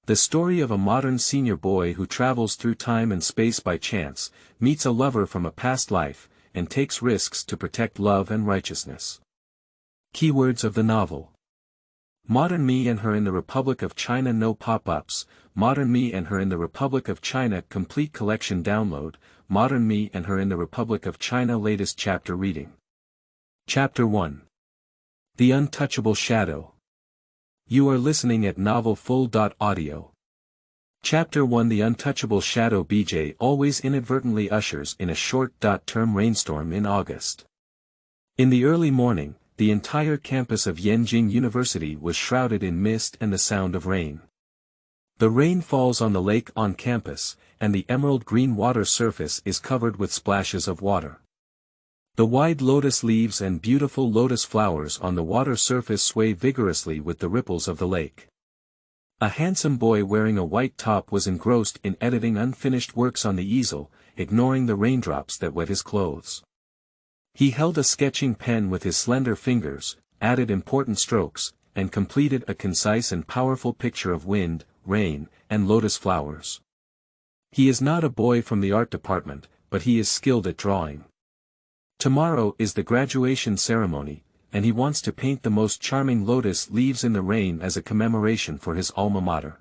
The story of a modern senior boy who travels through time and space by chance, meets a lover from a past life, and takes risks to protect love and righteousness. Keywords of the novel. Modern Me and Her in the Republic of China. No pop-ups. Modern Me and Her in the Republic of China complete collection download. Modern Me and Her in the Republic of China latest chapter reading. Chapter 1. The Untouchable Shadow. You are listening at novelfull.audio. Chapter 1. The Untouchable Shadow. BJ always inadvertently ushers in a short-term rainstorm in August. In the early morning, the entire campus of Yenjing University was shrouded in mist and the sound of rain. The rain falls on the lake on campus, and the emerald green water surface is covered with splashes of water. The wide lotus leaves and beautiful lotus flowers on the water surface sway vigorously with the ripples of the lake. A handsome boy wearing a white top was engrossed in editing unfinished works on the easel, ignoring the raindrops that wet his clothes. He held a sketching pen with his slender fingers, added important strokes, and completed a concise and powerful picture of wind, rain, and lotus flowers. He is not a boy from the art department, but he is skilled at drawing. Tomorrow is the graduation ceremony, and he wants to paint the most charming lotus leaves in the rain as a commemoration for his alma mater.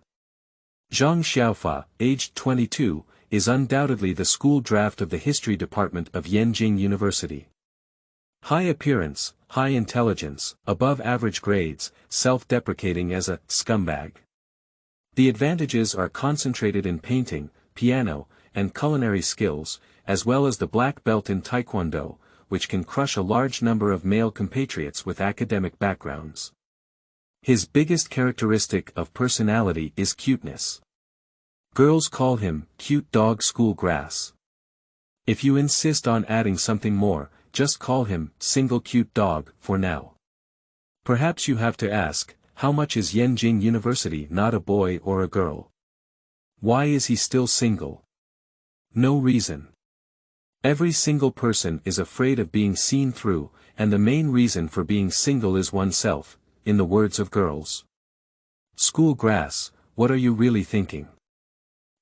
Zhang Xiaofa, aged 22, is undoubtedly the school draft of the history department of Yenjing University. High appearance, high intelligence, above average grades, self-deprecating as a scumbag. The advantages are concentrated in painting, piano, and culinary skills, as well as the black belt in Taekwondo, which can crush a large number of male compatriots with academic backgrounds. His biggest characteristic of personality is cuteness. Girls call him cute dog school grass. If you insist on adding something more, just call him single cute dog for now. Perhaps you have to ask, how much is Yenjing University not a boy or a girl? Why is he still single? No reason. Every single person is afraid of being seen through, and the main reason for being single is oneself, in the words of girls. School grass, what are you really thinking?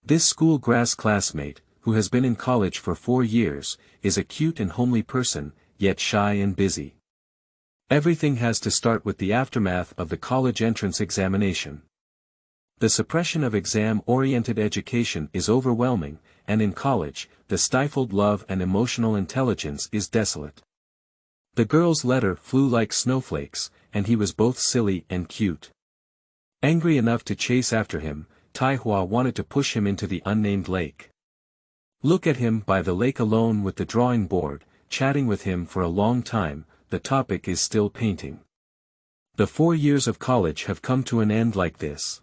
This school grass classmate, who has been in college for 4 years, is a cute and homely person, yet shy and busy. Everything has to start with the aftermath of the college entrance examination. The suppression of exam-oriented education is overwhelming, and in college, the stifled love and emotional intelligence is desolate. The girl's letter flew like snowflakes, and he was both silly and cute. Angry enough to chase after him, Taihua wanted to push him into the unnamed lake. Look at him by the lake alone with the drawing board, chatting with him for a long time, the topic is still painting. The 4 years of college have come to an end like this.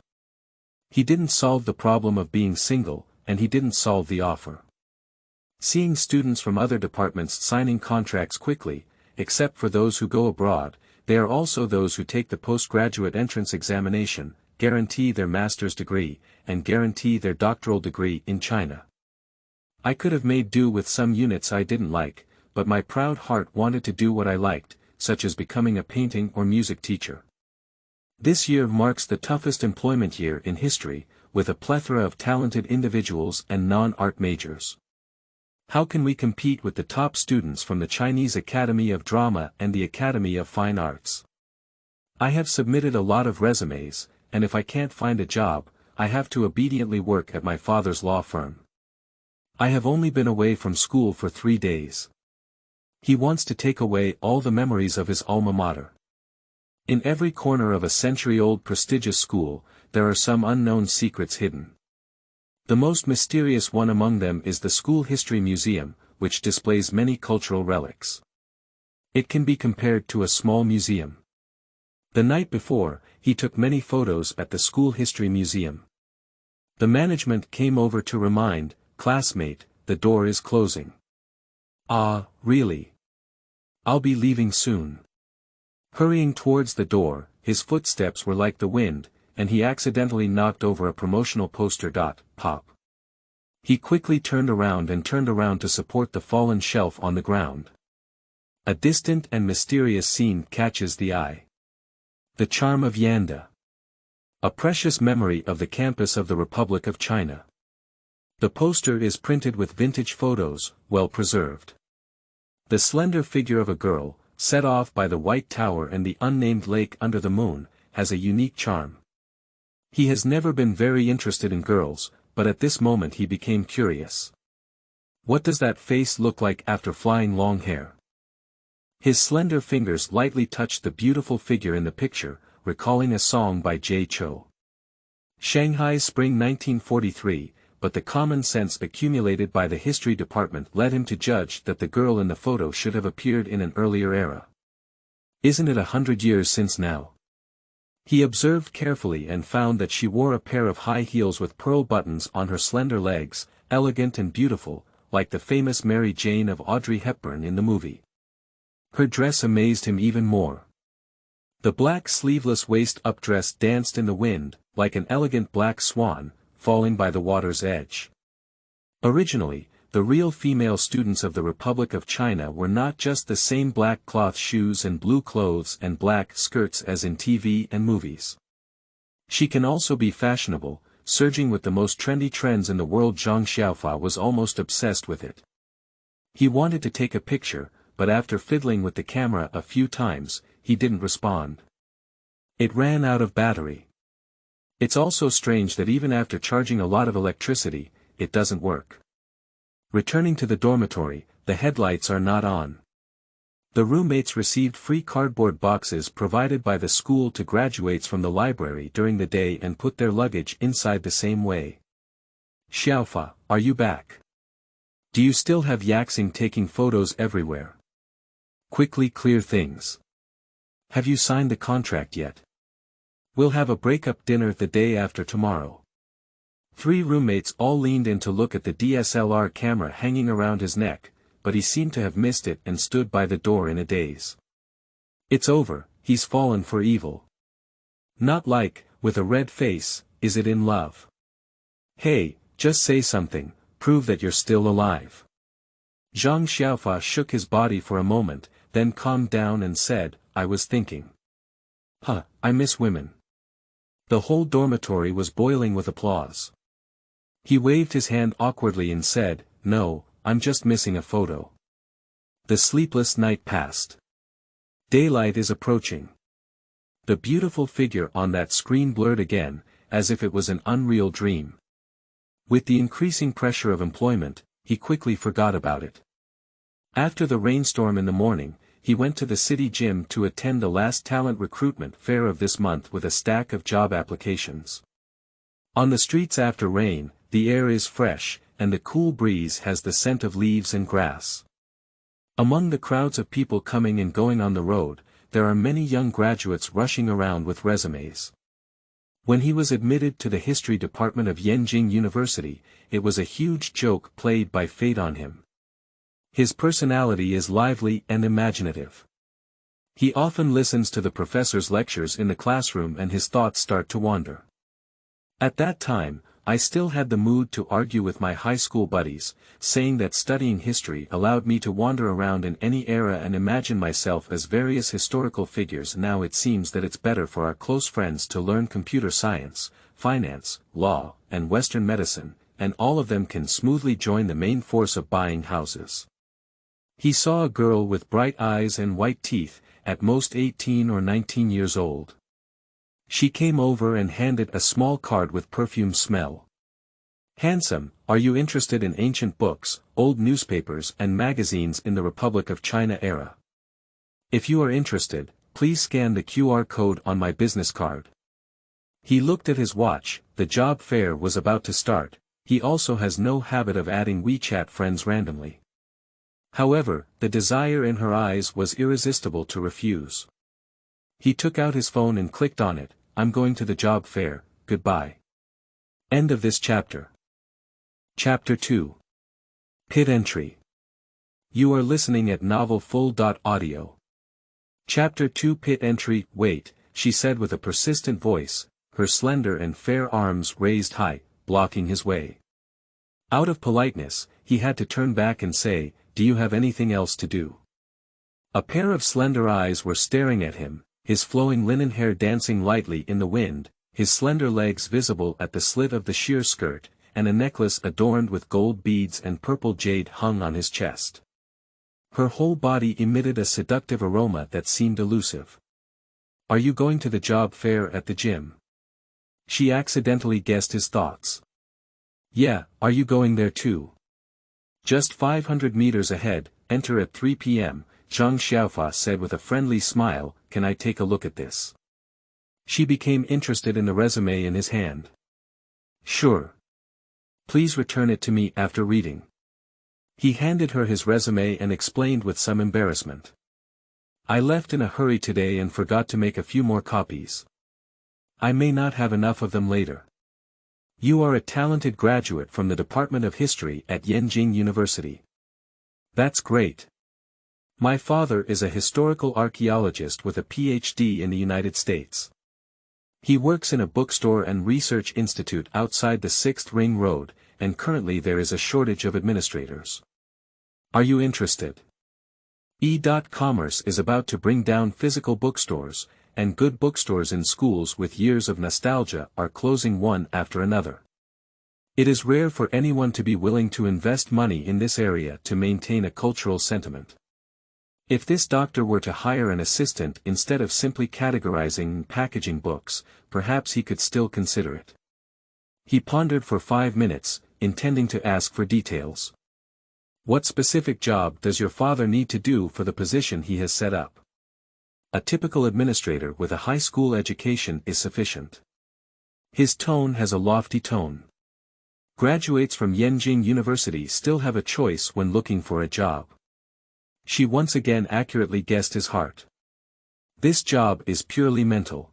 He didn't solve the problem of being single, and he didn't solve the offer. Seeing students from other departments signing contracts quickly, except for those who go abroad, they are also those who take the postgraduate entrance examination, guarantee their master's degree, and guarantee their doctoral degree in China. I could have made do with some units I didn't like, but my proud heart wanted to do what I liked, such as becoming a painting or music teacher. This year marks the toughest employment year in history, with a plethora of talented individuals and non-art majors. How can we compete with the top students from the Chinese Academy of Drama and the Academy of Fine Arts? I have submitted a lot of resumes, and if I can't find a job, I have to obediently work at my father's law firm. I have only been away from school for 3 days. He wants to take away all the memories of his alma mater. In every corner of a century-old prestigious school, there are some unknown secrets hidden. The most mysterious one among them is the School History Museum, which displays many cultural relics. It can be compared to a small museum. The night before, he took many photos at the School History Museum. The management came over to remind, classmate, the door is closing. Ah, really? I'll be leaving soon. Hurrying towards the door, his footsteps were like the wind, and he accidentally knocked over a promotional poster. Pop. He quickly turned around to support the fallen shelf on the ground. A distant and mysterious scene catches the eye. The charm of Yanda. A precious memory of the campus of the Republic of China. The poster is printed with vintage photos, well preserved. The slender figure of a girl, set off by the White Tower and the unnamed lake under the moon, has a unique charm. He has never been very interested in girls, but at this moment he became curious. What does that face look like after flying long hair? His slender fingers lightly touched the beautiful figure in the picture, recalling a song by Jay Chou. Shanghai's spring 1943, but the common sense accumulated by the history department led him to judge that the girl in the photo should have appeared in an earlier era. Isn't it 100 years since now? He observed carefully and found that she wore a pair of high heels with pearl buttons on her slender legs, elegant and beautiful, like the famous Mary Jane of Audrey Hepburn in the movie. Her dress amazed him even more. The black sleeveless waist-up dress danced in the wind, like an elegant black swan, falling by the water's edge. Originally, the real female students of the Republic of China were not just the same black cloth shoes and blue clothes and black skirts as in TV and movies. She can also be fashionable, surging with the most trendy trends in the world. Zhang Xiaofa was almost obsessed with it. He wanted to take a picture, but after fiddling with the camera a few times, he didn't respond. It ran out of battery. It's also strange that even after charging a lot of electricity, it doesn't work. Returning to the dormitory, the headlights are not on. The roommates received free cardboard boxes provided by the school to graduates from the library during the day and put their luggage inside the same way. Xiaofa, are you back? Do you still have Yaxing taking photos everywhere? Quickly clear things. Have you signed the contract yet? We'll have a breakup dinner the day after tomorrow. 3 roommates all leaned in to look at the DSLR camera hanging around his neck, but he seemed to have missed it and stood by the door in a daze. It's over, he's fallen for evil. Not like, with a red face, is it in love? Hey, just say something, prove that you're still alive. Zhang Xiaofa shook his body for a moment, then calmed down and said, I was thinking. I miss women. The whole dormitory was boiling with applause. He waved his hand awkwardly and said, no, I'm just missing a photo. The sleepless night passed. Daylight is approaching. The beautiful figure on that screen blurred again, as if it was an unreal dream. With the increasing pressure of employment, he quickly forgot about it. After the rainstorm in the morning, he went to the city gym to attend the last talent recruitment fair of this month with a stack of job applications. On the streets after rain, the air is fresh, and the cool breeze has the scent of leaves and grass. Among the crowds of people coming and going on the road, there are many young graduates rushing around with resumes. When he was admitted to the history department of Yenjing University, it was a huge joke played by fate on him. His personality is lively and imaginative. He often listens to the professor's lectures in the classroom and his thoughts start to wander. At that time, I still had the mood to argue with my high school buddies, saying that studying history allowed me to wander around in any era and imagine myself as various historical figures. Now it seems that it's better for our close friends to learn computer science, finance, law, and Western medicine, and all of them can smoothly join the main force of buying houses. He saw a girl with bright eyes and white teeth, at most 18 or 19 years old. She came over and handed a small card with perfume smell. Handsome, are you interested in ancient books, old newspapers and magazines in the Republic of China era? If you are interested, please scan the QR code on my business card. He looked at his watch, the job fair was about to start. He also has no habit of adding WeChat friends randomly. However, the desire in her eyes was irresistible to refuse. He took out his phone and clicked on it. I'm going to the job fair, goodbye. End of this chapter. Chapter 2. Pit Entry. You are listening at novelfull.audio. Chapter 2 Pit Entry. Wait, she said with a persistent voice, her slender and fair arms raised high, blocking his way. Out of politeness, he had to turn back and say, do you have anything else to do? A pair of slender eyes were staring at him, his flowing linen hair dancing lightly in the wind, his slender legs visible at the slit of the sheer skirt, and a necklace adorned with gold beads and purple jade hung on his chest. Her whole body emitted a seductive aroma that seemed elusive. "Are you going to the job fair at the gym?" She accidentally guessed his thoughts. "Yeah, are you going there too?" "Just 500 meters ahead, enter at 3 p.m., Zhang Xiaofa said with a friendly smile. "Can I take a look at this?" She became interested in the resume in his hand. "Sure. Please return it to me after reading." He handed her his resume and explained with some embarrassment. "I left in a hurry today and forgot to make a few more copies. I may not have enough of them later." "You are a talented graduate from the Department of History at Yenjing University." "That's great. My father is a historical archaeologist with a PhD in the United States. He works in a bookstore and research institute outside the 6th Ring Road, and currently there is a shortage of administrators. Are you interested? E.commerce is about to bring down physical bookstores, and good bookstores in schools with years of nostalgia are closing one after another. It is rare for anyone to be willing to invest money in this area to maintain a cultural sentiment. If this doctor were to hire an assistant instead of simply categorizing and packaging books, perhaps he could still consider it." He pondered for 5 minutes, intending to ask for details. "What specific job does your father need to do for the position he has set up?" "A typical administrator with a high school education is sufficient." His tone has a lofty tone. Graduates from Yenjing University still have a choice when looking for a job. She once again accurately guessed his heart. This job is purely mental.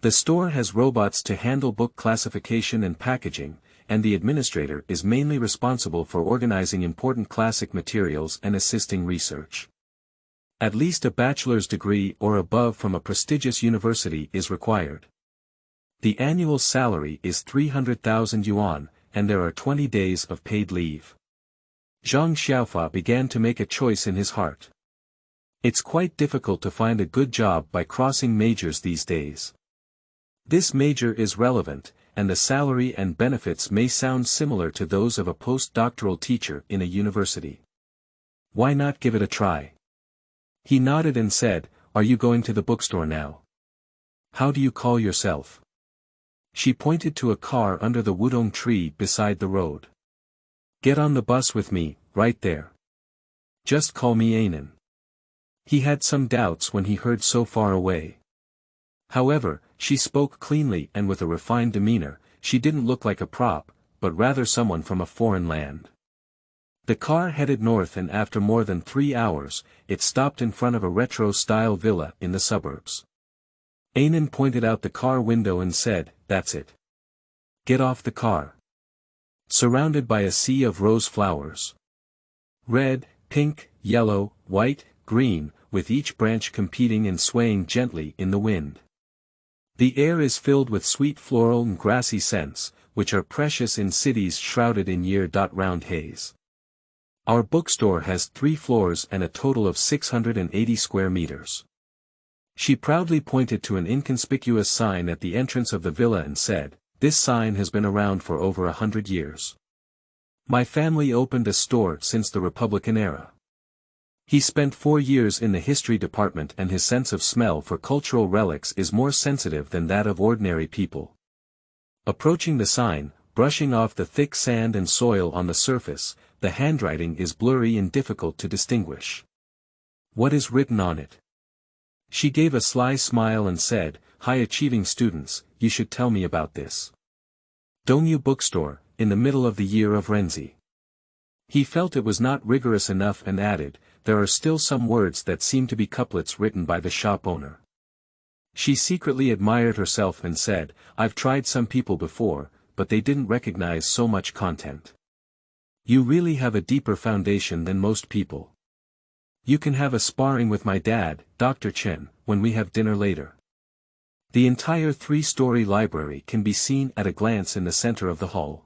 The store has robots to handle book classification and packaging, and the administrator is mainly responsible for organizing important classic materials and assisting research. At least a bachelor's degree or above from a prestigious university is required. The annual salary is 300,000 yuan, and there are 20 days of paid leave. Zhang Xiaofa began to make a choice in his heart. It's quite difficult to find a good job by crossing majors these days. This major is relevant, and the salary and benefits may sound similar to those of a postdoctoral teacher in a university. Why not give it a try? He nodded and said, "Are you going to the bookstore now? How do you call yourself?" She pointed to a car under the wudong tree beside the road. "Get on the bus with me, right there. Just call me Anan." He had some doubts when he heard so far away. However, she spoke cleanly and with a refined demeanor. She didn't look like a prop, but rather someone from a foreign land. The car headed north, and after more than 3 hours, it stopped in front of a retro-style villa in the suburbs. Anan pointed out the car window and said, "That's it. Get off the car." Surrounded by a sea of rose flowers. Red, pink, yellow, white, green, with each branch competing and swaying gently in the wind. The air is filled with sweet floral and grassy scents, which are precious in cities shrouded in year-round haze. Our bookstore has 3 floors and a total of 680 square meters. She proudly pointed to an inconspicuous sign at the entrance of the villa and said, "This sign has been around for over 100 years. My family opened a store since the Republican era." He spent 4 years in the history department, and his sense of smell for cultural relics is more sensitive than that of ordinary people. Approaching the sign, brushing off the thick sand and soil on the surface, the handwriting is blurry and difficult to distinguish. "What is written on it?" She gave a sly smile and said, "High-achieving students, you should tell me about this. Dongyu Bookstore, in the middle of the year of Renzi." He felt it was not rigorous enough and added, "There are still some words that seem to be couplets written by the shop owner." She secretly admired herself and said, "I've tried some people before, but they didn't recognize so much content. You really have a deeper foundation than most people. You can have a sparring with my dad, Dr. Chen, when we have dinner later." The entire 3-story library can be seen at a glance in the center of the hall.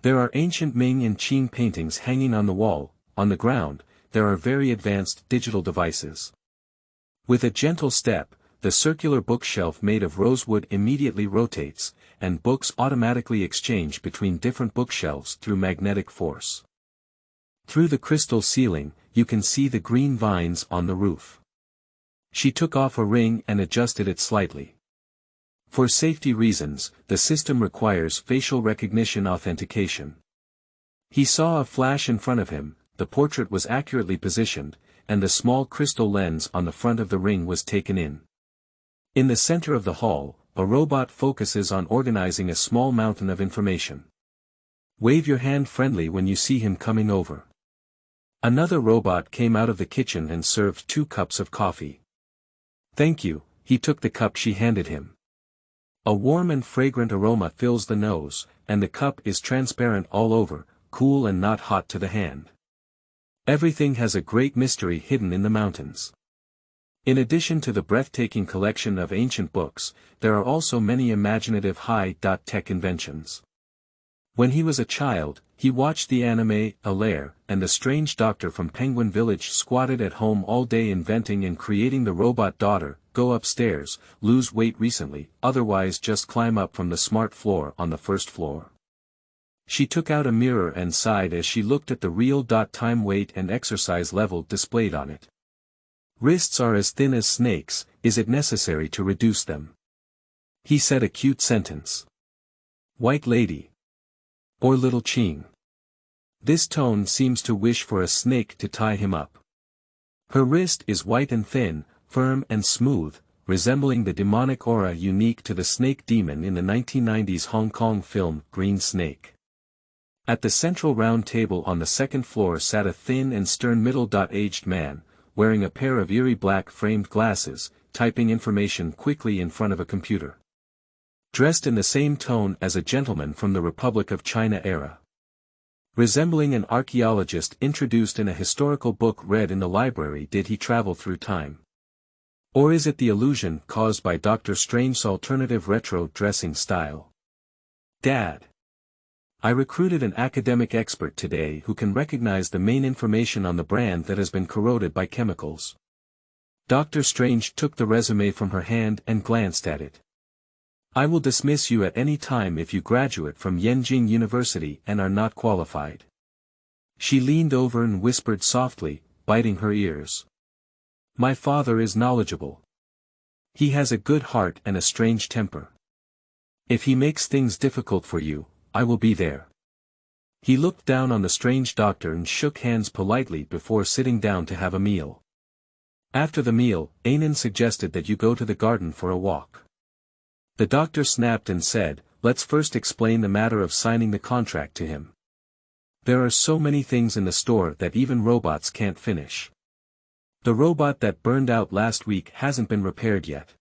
There are ancient Ming and Qing paintings hanging on the wall. On the ground, there are very advanced digital devices. With a gentle step, the circular bookshelf made of rosewood immediately rotates, and books automatically exchange between different bookshelves through magnetic force. Through the crystal ceiling, you can see the green vines on the roof. She took off a ring and adjusted it slightly. For safety reasons, the system requires facial recognition authentication. He saw a flash in front of him, the portrait was accurately positioned, and the small crystal lens on the front of the ring was taken in. In the center of the hall, a robot focuses on organizing a small mountain of information. Wave your hand friendly when you see him coming over. Another robot came out of the kitchen and served 2 cups of coffee. Thank you, he took the cup she handed him. A warm and fragrant aroma fills the nose, and the cup is transparent all over, cool and not hot to the hand. Everything has a great mystery hidden in the mountains. In addition to the breathtaking collection of ancient books, there are also many imaginative high-tech inventions. When he was a child, he watched the anime, Alaire, and the strange doctor from Penguin Village squatted at home all day inventing and creating the robot daughter, go upstairs, lose weight recently, otherwise just climb up from the smart floor on the first floor. She took out a mirror and sighed as she looked at the real time weight and exercise level displayed on it. Wrists are as thin as snakes, is it necessary to reduce them? He said a cute sentence. White lady. Or little Ching. This tone seems to wish for a snake to tie him up. Her wrist is white and thin, firm and smooth, resembling the demonic aura unique to the snake demon in the 1990s Hong Kong film Green Snake. At the central round table on the second floor sat a thin and stern middle-aged man, wearing a pair of eerie black framed glasses, typing information quickly in front of a computer. Dressed in the same tone as a gentleman from the Republic of China era. Resembling an archaeologist introduced in a historical book read in the library, did he travel through time? Or is it the illusion caused by Dr. Strange's alternative retro dressing style? Dad. I recruited an academic expert today who can recognize the main information on the brand that has been corroded by chemicals. Dr. Strange took the resume from her hand and glanced at it. I will dismiss you at any time if you graduate from Yenjing University and are not qualified. She leaned over and whispered softly, biting her ears. My father is knowledgeable. He has a good heart and a strange temper. If he makes things difficult for you, I will be there. He looked down on the strange doctor and shook hands politely before sitting down to have a meal. After the meal, Anan suggested that you go to the garden for a walk. The doctor snapped and said, let's first explain the matter of signing the contract to him. There are so many things in the store that even robots can't finish. The robot that burned out last week hasn't been repaired yet.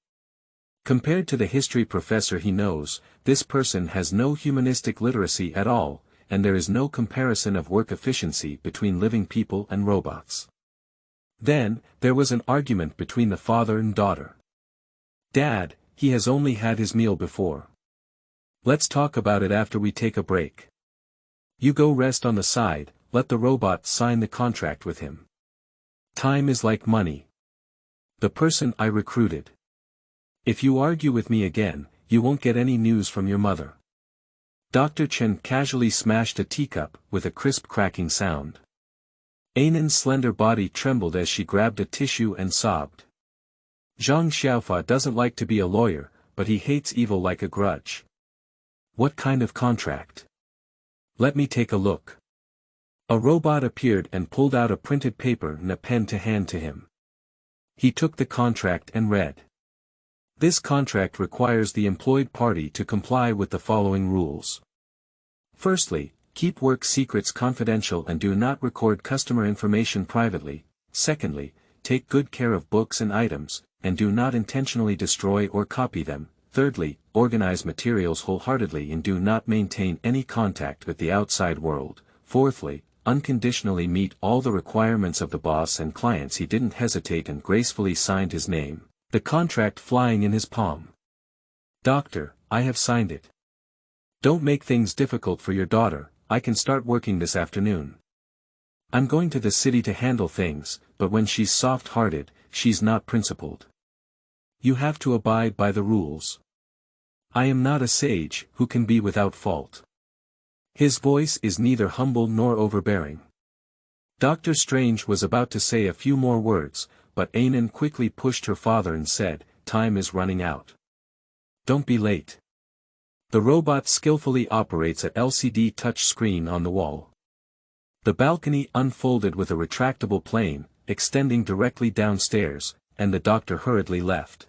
Compared to the history professor he knows, this person has no humanistic literacy at all, and there is no comparison of work efficiency between living people and robots. Then, there was an argument between the father and daughter. Dad, he has only had his meal before. Let's talk about it after we take a break. You go rest on the side, let the robot sign the contract with him. Time is like money. The person I recruited. If you argue with me again, you won't get any news from your mother. Dr. Chen casually smashed a teacup with a crisp cracking sound. Anan's slender body trembled as she grabbed a tissue and sobbed. Zhang Xiaofa doesn't like to be a lawyer, but he hates evil like a grudge. What kind of contract? Let me take a look. A robot appeared and pulled out a printed paper and a pen to hand to him. He took the contract and read. This contract requires the employed party to comply with the following rules. Firstly, keep work secrets confidential and do not record customer information privately. Secondly, take good care of books and items, and do not intentionally destroy or copy them. Thirdly, organize materials wholeheartedly and do not maintain any contact with the outside world. Fourthly, unconditionally meet all the requirements of the boss and clients. He didn't hesitate and gracefully signed his name, the contract flying in his palm. Doctor, I have signed it. Don't make things difficult for your daughter, I can start working this afternoon. I'm going to the city to handle things, but when she's soft-hearted, she's not principled. You have to abide by the rules. I am not a sage who can be without fault. His voice is neither humble nor overbearing. Dr. Strange was about to say a few more words, but Anan quickly pushed her father and said, "Time is running out. Don't be late." The robot skillfully operates an LCD touch screen on the wall. The balcony unfolded with a retractable plane, extending directly downstairs, and the doctor hurriedly left.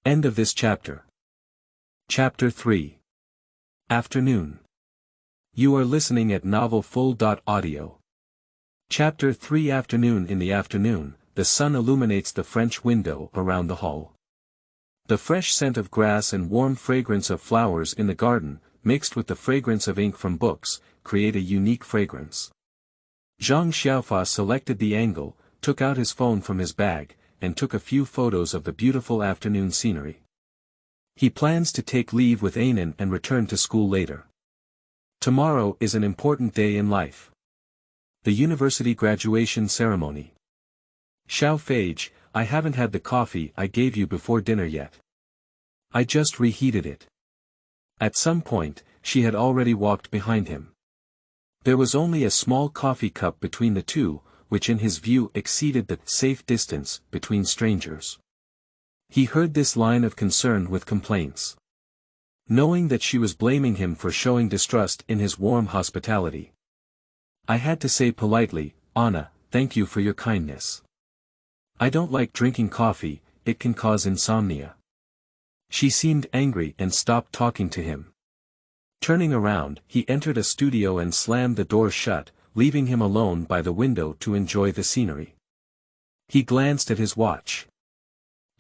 End of this chapter. Chapter 3. Afternoon. You are listening at novelfull.audio. Chapter 3. Afternoon. In the afternoon, the sun illuminates the French window around the hall. The fresh scent of grass and warm fragrance of flowers in the garden, mixed with the fragrance of ink from books, create a unique fragrance. Zhang Xiaofa selected the angle, took out his phone from his bag, and took a few photos of the beautiful afternoon scenery. He plans to take leave with Anan and return to school later. Tomorrow is an important day in life. The university graduation ceremony. Xiao Feige, I haven't had the coffee I gave you before dinner yet. I just reheated it. At some point, she had already walked behind him. There was only a small coffee cup between the two, which in his view exceeded the safe distance between strangers. He heard this line of concern with complaints. Knowing that she was blaming him for showing distrust in his warm hospitality. I had to say politely, "Anna, thank you for your kindness. I don't like drinking coffee, it can cause insomnia." She seemed angry and stopped talking to him. Turning around, he entered a studio and slammed the door shut, leaving him alone by the window to enjoy the scenery. He glanced at his watch.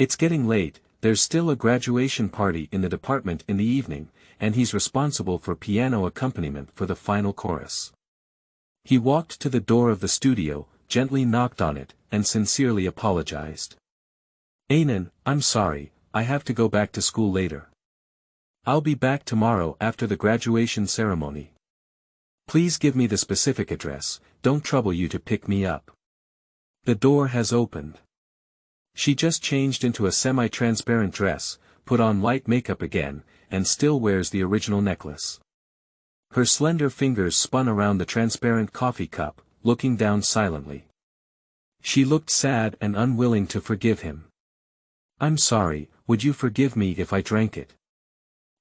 It's getting late, there's still a graduation party in the department in the evening, and he's responsible for piano accompaniment for the final chorus. He walked to the door of the studio, gently knocked on it, and sincerely apologized. "Anan, I'm sorry, I have to go back to school later. I'll be back tomorrow after the graduation ceremony. Please give me the specific address, don't trouble you to pick me up." The door has opened. She just changed into a semi-transparent dress, put on light makeup again, and still wears the original necklace. Her slender fingers spun around the transparent coffee cup, looking down silently. She looked sad and unwilling to forgive him. "I'm sorry, would you forgive me if I drank it?"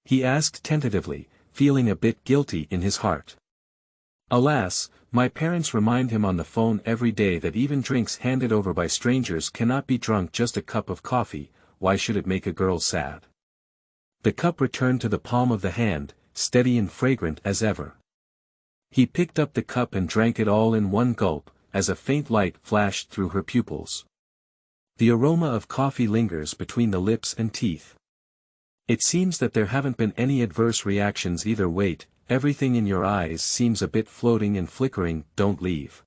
he asked tentatively, feeling a bit guilty in his heart. "Alas, my parents remind him on the phone every day that even drinks handed over by strangers cannot be drunk just a cup of coffee, why should it make a girl sad?" The cup returned to the palm of the hand, steady and fragrant as ever. He picked up the cup and drank it all in one gulp, as a faint light flashed through her pupils. The aroma of coffee lingers between the lips and teeth. "It seems that there haven't been any adverse reactions either. Wait, everything in your eyes seems a bit floating and flickering, don't leave."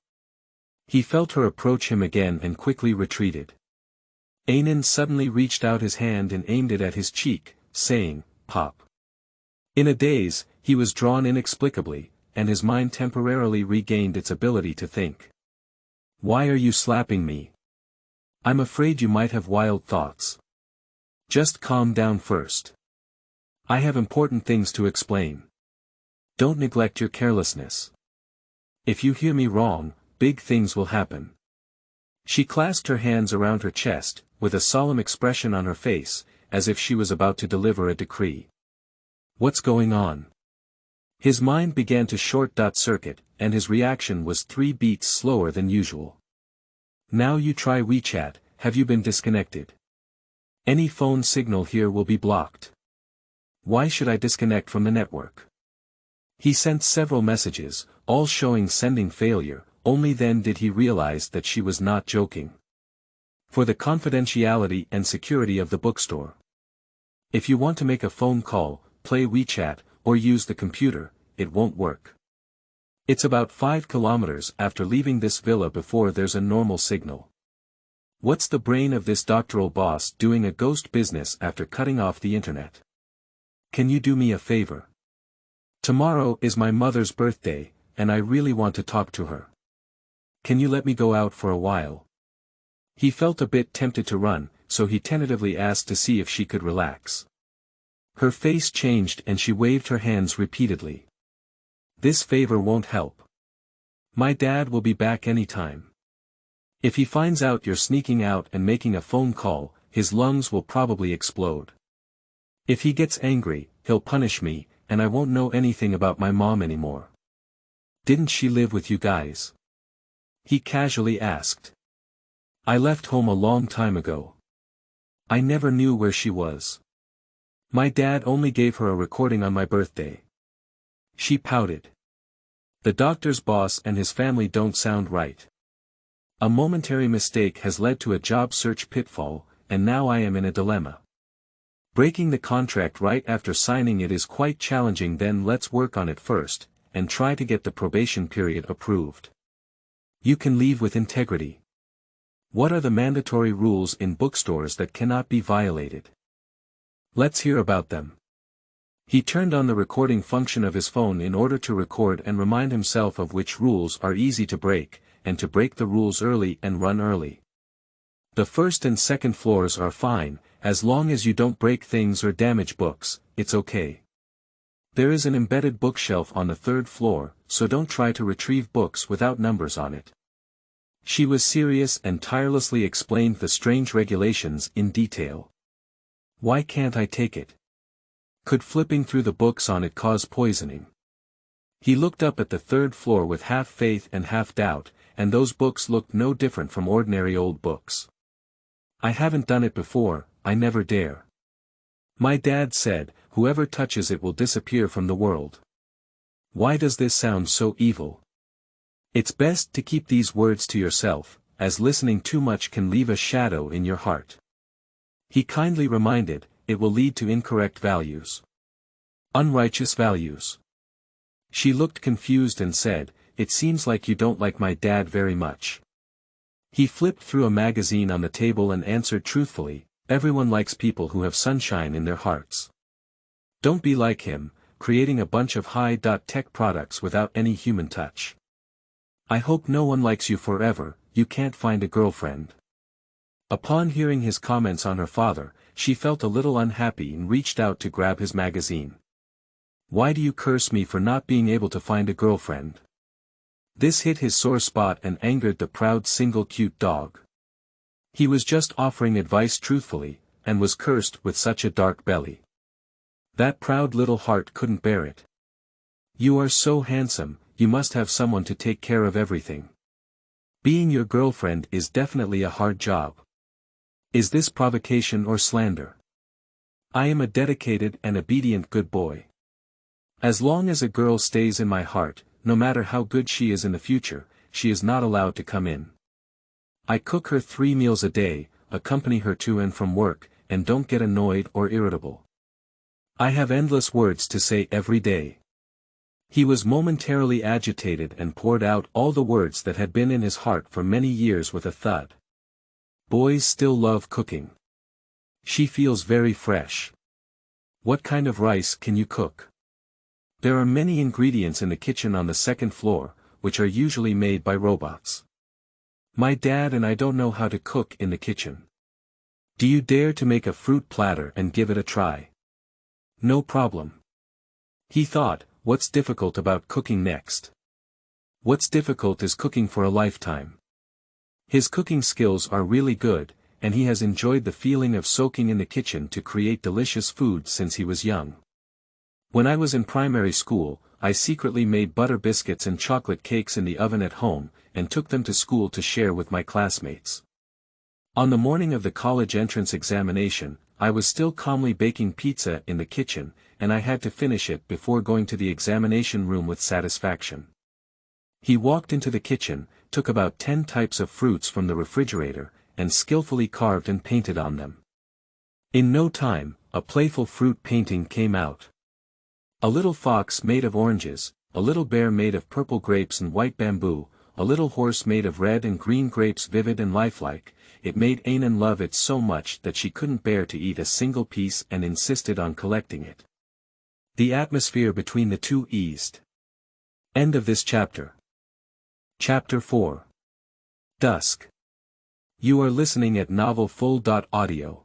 He felt her approach him again and quickly retreated. Anan suddenly reached out his hand and aimed it at his cheek, saying, "Pop." In a daze, he was drawn inexplicably, and his mind temporarily regained its ability to think. "Why are you slapping me? I'm afraid you might have wild thoughts. Just calm down first. I have important things to explain. Don't neglect your carelessness. If you hear me wrong, big things will happen." She clasped her hands around her chest, with a solemn expression on her face, as if she was about to deliver a decree. "What's going on?" His mind began to short-circuit, and his reaction was 3 beats slower than usual. "Now you try WeChat, have you been disconnected? Any phone signal here will be blocked. Why should I disconnect from the network?" He sent several messages, all showing sending failure, only then did he realize that she was not joking. "For the confidentiality and security of the bookstore. If you want to make a phone call, play WeChat, or use the computer, it won't work. It's about 5 kilometers after leaving this villa before there's a normal signal. What's the brain of this doctoral boss doing a ghost business after cutting off the internet? Can you do me a favor? Tomorrow is my mother's birthday, and I really want to talk to her. Can you let me go out for a while?" He felt a bit tempted to run, so he tentatively asked to see if she could relax. Her face changed and she waved her hands repeatedly. "This favor won't help. My dad will be back any time. If he finds out you're sneaking out and making a phone call, his lungs will probably explode. If he gets angry, he'll punish me, and I won't know anything about my mom anymore." "Didn't she live with you guys?" he casually asked. "I left home a long time ago. I never knew where she was. My dad only gave her a recording on my birthday." She pouted. "The doctor's boss and his family don't sound right. A momentary mistake has led to a job search pitfall, and now I am in a dilemma. Breaking the contract right after signing it is quite challenging. Then let's work on it first, and try to get the probation period approved. You can leave with integrity. What are the mandatory rules in bookstores that cannot be violated? Let's hear about them." He turned on the recording function of his phone in order to record and remind himself of which rules are easy to break, and to break the rules early and run early. "The first and second floors are fine, as long as you don't break things or damage books, it's okay. There is an embedded bookshelf on the third floor, so don't try to retrieve books without numbers on it." She was serious and tirelessly explained the strange regulations in detail. "Why can't I take it? Could flipping through the books on it cause poisoning?" He looked up at the third floor with half faith and half doubt, and those books looked no different from ordinary old books. "I haven't done it before, I never dare. My dad said, whoever touches it will disappear from the world." Why does this sound so evil? It's best to keep these words to yourself, as listening too much can leave a shadow in your heart. He kindly reminded, it will lead to incorrect values. Unrighteous values. She looked confused and said, "It seems like you don't like my dad very much." He flipped through a magazine on the table and answered truthfully, "Everyone likes people who have sunshine in their hearts. Don't be like him, creating a bunch of high-tech products without any human touch. I hope no one likes you forever, you can't find a girlfriend." Upon hearing his comments on her father, she felt a little unhappy and reached out to grab his magazine. "Why do you curse me for not being able to find a girlfriend?" This hit his sore spot and angered the proud single cute dog. He was just offering advice truthfully, and was cursed with such a dark belly. That proud little heart couldn't bear it. "You are so handsome, you must have someone to take care of everything. Being your girlfriend is definitely a hard job. Is this provocation or slander? I am a dedicated and obedient good boy. As long as a girl stays in my heart, no matter how good she is in the future, she is not allowed to come in. I cook her 3 meals a day, accompany her to and from work, and don't get annoyed or irritable. I have endless words to say every day." He was momentarily agitated and poured out all the words that had been in his heart for many years with a thud. "Boys still love cooking. She feels very fresh. What kind of rice can you cook? There are many ingredients in the kitchen on the second floor, which are usually made by robots. My dad and I don't know how to cook in the kitchen. Do you dare to make a fruit platter and give it a try?" "No problem." He thought, what's difficult about cooking next? What's difficult is cooking for a lifetime. His cooking skills are really good, and he has enjoyed the feeling of soaking in the kitchen to create delicious food since he was young. "When I was in primary school, I secretly made butter biscuits and chocolate cakes in the oven at home, and took them to school to share with my classmates. On the morning of the college entrance examination, I was still calmly baking pizza in the kitchen, and I had to finish it before going to the examination room with satisfaction." He walked into the kitchen, took about 10 types of fruits from the refrigerator, and skillfully carved and painted on them. In no time, a playful fruit painting came out. A little fox made of oranges, a little bear made of purple grapes and white bamboo, a little horse made of red and green grapes vivid and lifelike. It made Anan love it so much that she couldn't bear to eat a single piece and insisted on collecting it. The atmosphere between the two eased. End of this chapter. Chapter 4. Dusk. You are listening at Novel Full. Audio.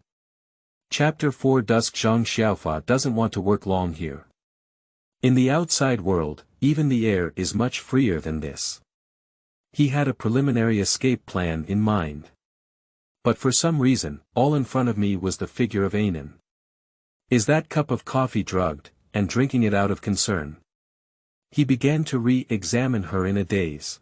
Chapter 4. Dusk. Zhang Xiaofa doesn't want to work long here. In the outside world, even the air is much freer than this. He had a preliminary escape plan in mind. But for some reason, all in front of me was the figure of Anan. Is that cup of coffee drugged, and drinking it out of concern? He began to re-examine her in a daze.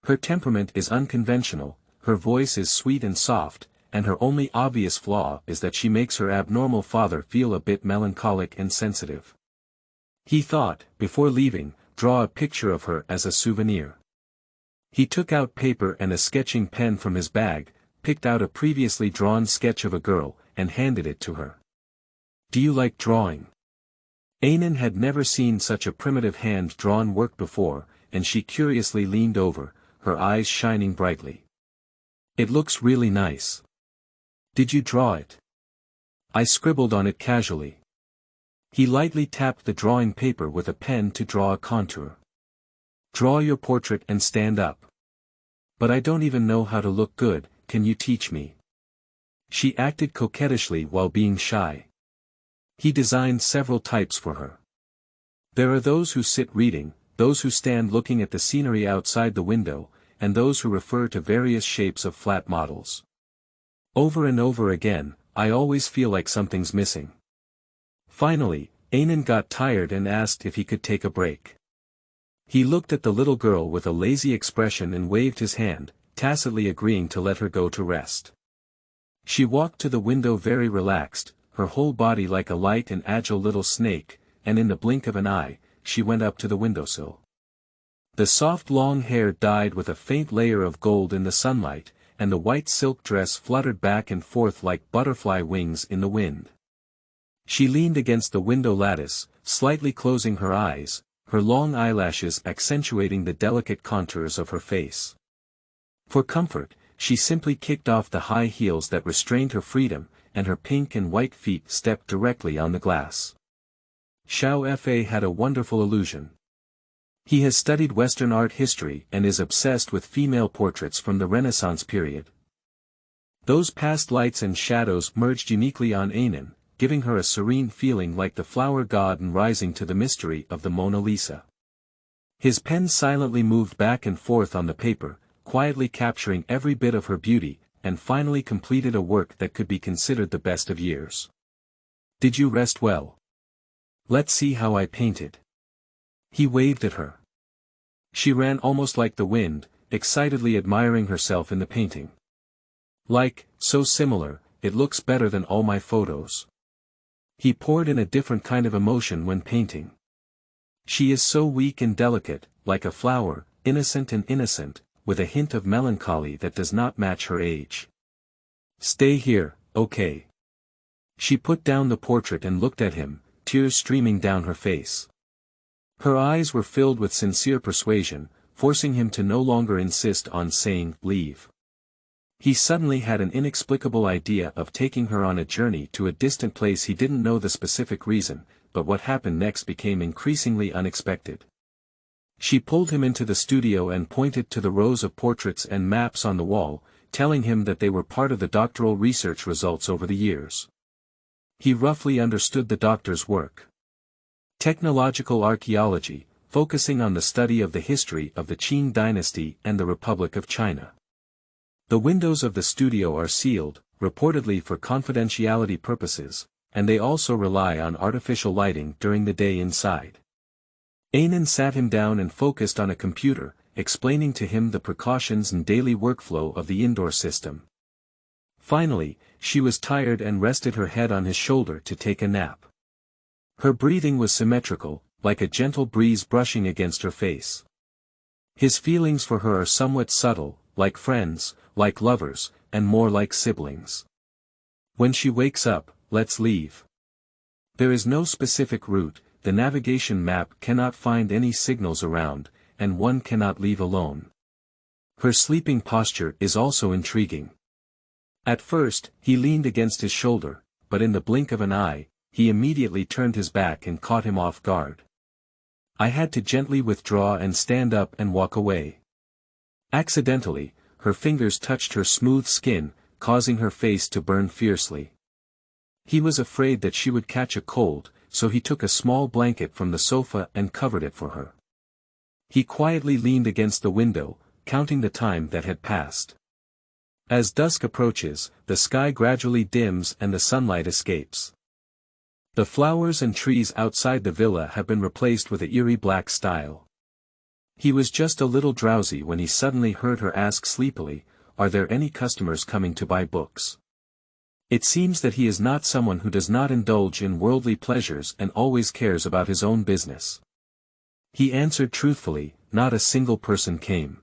Her temperament is unconventional, her voice is sweet and soft, and her only obvious flaw is that she makes her abnormal father feel a bit melancholic and sensitive. He thought, before leaving, draw a picture of her as a souvenir. He took out paper and a sketching pen from his bag, picked out a previously drawn sketch of a girl, and handed it to her. Do you like drawing? Anan had never seen such a primitive hand-drawn work before, and she curiously leaned over, her eyes shining brightly. It looks really nice. Did you draw it? I scribbled on it casually. He lightly tapped the drawing paper with a pen to draw a contour. Draw your portrait and stand up. But I don't even know how to look good, can you teach me? She acted coquettishly while being shy. He designed several types for her. There are those who sit reading, those who stand looking at the scenery outside the window, and those who refer to various shapes of flat models. Over and over again, I always feel like something's missing. Finally, Anan got tired and asked if he could take a break. He looked at the little girl with a lazy expression and waved his hand, tacitly agreeing to let her go to rest. She walked to the window very relaxed, her whole body like a light and agile little snake, and in the blink of an eye, she went up to the windowsill. The soft long hair dyed with a faint layer of gold in the sunlight, and the white silk dress fluttered back and forth like butterfly wings in the wind. She leaned against the window lattice, slightly closing her eyes, her long eyelashes accentuating the delicate contours of her face. For comfort, she simply kicked off the high heels that restrained her freedom, and her pink and white feet stepped directly on the glass. Xiao Fa had a wonderful illusion. He has studied Western art history and is obsessed with female portraits from the Renaissance period. Those past lights and shadows merged uniquely on Anan, giving her a serene feeling like the flower god and rising to the mystery of the Mona Lisa. His pen silently moved back and forth on the paper, quietly capturing every bit of her beauty, and finally completed a work that could be considered the best of years. Did you rest well? Let's see how I painted. He waved at her. She ran almost like the wind, excitedly admiring herself in the painting. Like, so similar, it looks better than all my photos. He poured in a different kind of emotion when painting. She is so weak and delicate, like a flower, innocent and innocent, with a hint of melancholy that does not match her age. Stay here, okay? She put down the portrait and looked at him, tears streaming down her face. Her eyes were filled with sincere persuasion, forcing him to no longer insist on saying, leave. He suddenly had an inexplicable idea of taking her on a journey to a distant place. He didn't know the specific reason, but what happened next became increasingly unexpected. She pulled him into the studio and pointed to the rows of portraits and maps on the wall, telling him that they were part of the doctoral research results over the years. He roughly understood the doctor's work. Technological archaeology, focusing on the study of the history of the Qing dynasty and the Republic of China. The windows of the studio are sealed, reportedly for confidentiality purposes, and they also rely on artificial lighting during the day inside. Anan sat him down and focused on a computer, explaining to him the precautions and daily workflow of the indoor system. Finally, she was tired and rested her head on his shoulder to take a nap. Her breathing was symmetrical, like a gentle breeze brushing against her face. His feelings for her are somewhat subtle, like friends, like lovers, and more like siblings. When she wakes up, let's leave. There is no specific route, the navigation map cannot find any signals around, and one cannot leave alone. Her sleeping posture is also intriguing. At first, he leaned against his shoulder, but in the blink of an eye, he immediately turned his back and caught him off guard. I had to gently withdraw and stand up and walk away. Accidentally, her fingers touched her smooth skin, causing her face to burn fiercely. He was afraid that she would catch a cold, so he took a small blanket from the sofa and covered it for her. He quietly leaned against the window, counting the time that had passed. As dusk approaches, the sky gradually dims and the sunlight escapes. The flowers and trees outside the villa have been replaced with an eerie black style. He was just a little drowsy when he suddenly heard her ask sleepily, "Are there any customers coming to buy books?" It seems that he is not someone who does not indulge in worldly pleasures and always cares about his own business. He answered truthfully, "Not a single person came."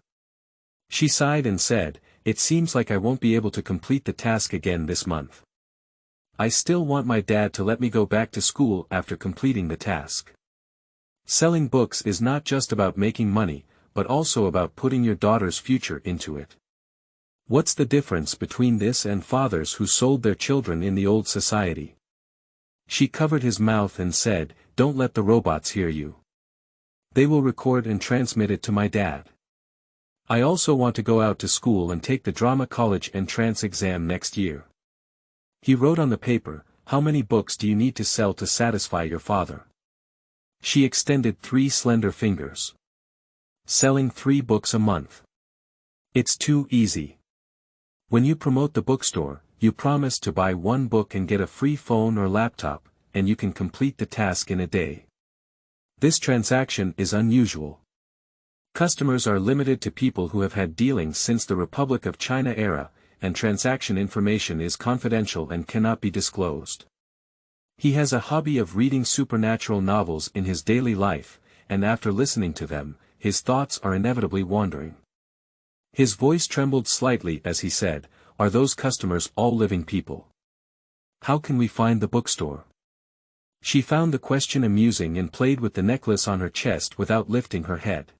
She sighed and said, "It seems like I won't be able to complete the task again this month. I still want my dad to let me go back to school after completing the task." Selling books is not just about making money, but also about putting your daughter's future into it. What's the difference between this and fathers who sold their children in the old society? She covered his mouth and said, "Don't let the robots hear you. They will record and transmit it to my dad. I also want to go out to school and take the drama college entrance exam next year." He wrote on the paper, "How many books do you need to sell to satisfy your father?" She extended 3 slender fingers. "Selling 3 books a month. It's too easy. When you promote the bookstore, you promise to buy 1 book and get a free phone or laptop, and you can complete the task in a day. This transaction is unusual. Customers are limited to people who have had dealings since the Republic of China era, and transaction information is confidential and cannot be disclosed. He has a hobby of reading supernatural novels in his daily life, and after listening to them, his thoughts are inevitably wandering." His voice trembled slightly as he said, "Are those customers all living people? How can we find the bookstore?" She found the question amusing and played with the necklace on her chest without lifting her head.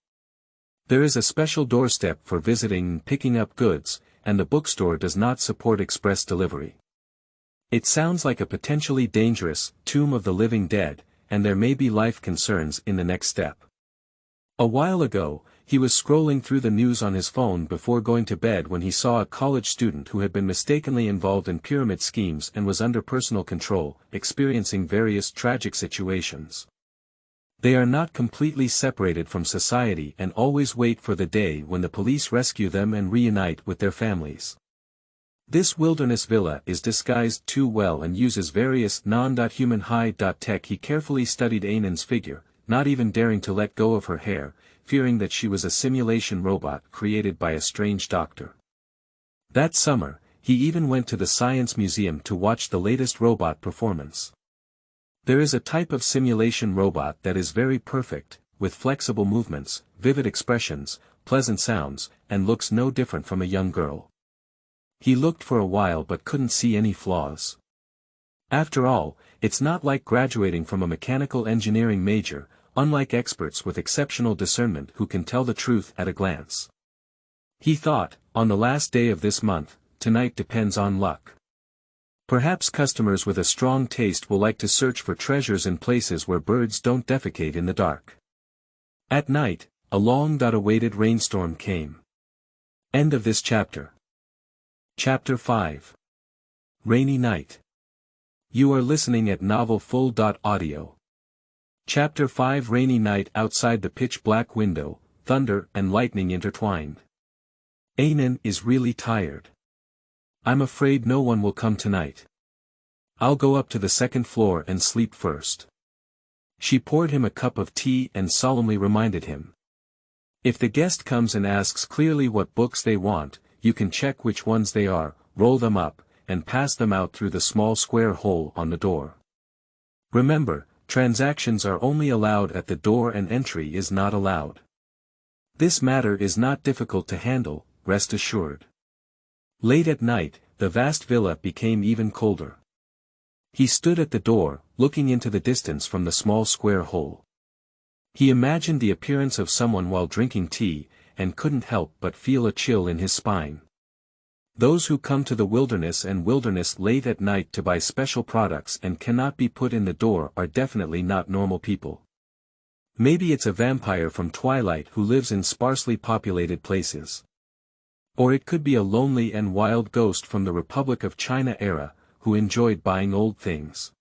"There is a special doorstep for visiting and picking up goods, and the bookstore does not support express delivery. It sounds like a potentially dangerous tomb of the living dead, and there may be life concerns in the next step." A while ago, he was scrolling through the news on his phone before going to bed when he saw a college student who had been mistakenly involved in pyramid schemes and was under personal control, experiencing various tragic situations. They are not completely separated from society and always wait for the day when the police rescue them and reunite with their families. This wilderness villa is disguised too well and uses various non-human high-tech. He carefully studied Ainan's figure, not even daring to let go of her hair, fearing that she was a simulation robot created by a strange doctor. That summer, he even went to the Science Museum to watch the latest robot performance. There is a type of simulation robot that is very perfect, with flexible movements, vivid expressions, pleasant sounds, and looks no different from a young girl. He looked for a while but couldn't see any flaws. After all, it's not like graduating from a mechanical engineering major, unlike experts with exceptional discernment who can tell the truth at a glance. He thought, on the last day of this month, tonight depends on luck. Perhaps customers with a strong taste will like to search for treasures in places where birds don't defecate in the dark. At night, a long-awaited rainstorm came. End of this chapter. Chapter 5. Rainy Night. You are listening at novelfull.audio. Chapter 5. Rainy night. Outside the pitch-black window, thunder and lightning intertwined. Ainan is really tired. "I'm afraid no one will come tonight. I'll go up to the 2nd floor and sleep first." She poured him a cup of tea and solemnly reminded him. "If the guest comes and asks clearly what books they want, you can check which ones they are, roll them up, and pass them out through the small square hole on the door. Remember, transactions are only allowed at the door and entry is not allowed. This matter is not difficult to handle, rest assured." Late at night, the vast villa became even colder. He stood at the door, looking into the distance from the small square hole. He imagined the appearance of someone while drinking tea, and couldn't help but feel a chill in his spine. Those who come to the wilderness late at night to buy special products and cannot be put in the door are definitely not normal people. Maybe it's a vampire from Twilight who lives in sparsely populated places. Or it could be a lonely and wild ghost from the Republic of China era, who enjoyed buying old things.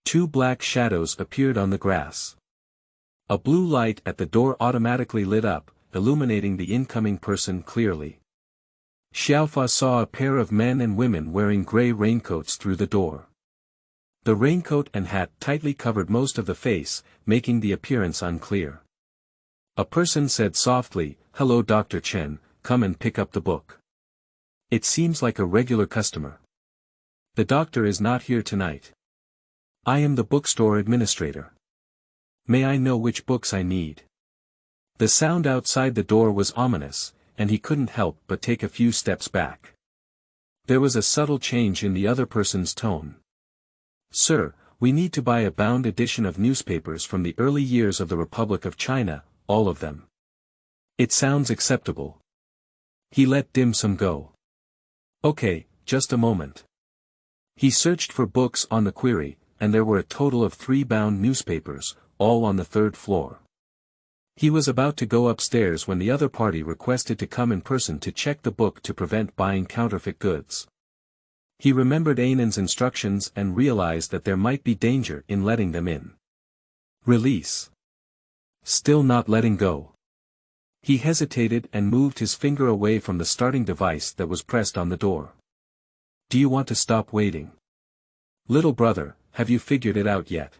Two black shadows appeared on the grass. A blue light at the door automatically lit up, illuminating the incoming person clearly. Xiaofa saw a pair of men and women wearing gray raincoats through the door. The raincoat and hat tightly covered most of the face, making the appearance unclear. A person said softly, "Hello Dr. Chen, come and pick up the book. It seems like a regular customer. The doctor is not here tonight. I am the bookstore administrator. May I know which books I need?" The sound outside the door was ominous, and he couldn't help but take a few steps back. There was a subtle change in the other person's tone. "Sir, we need to buy a bound edition of newspapers from the early years of the Republic of China, all of them. It sounds acceptable." He let dim sum go. "Okay, just a moment." He searched for books on the query, and there were a total of 3 bound newspapers, all on the 3rd floor. He was about to go upstairs when the other party requested to come in person to check the book to prevent buying counterfeit goods. He remembered Ainan's instructions and realized that there might be danger in letting them in. Release. Still not letting go. He hesitated and moved his finger away from the starting device that was pressed on the door. "Do you want to stop waiting? Little brother, have you figured it out yet?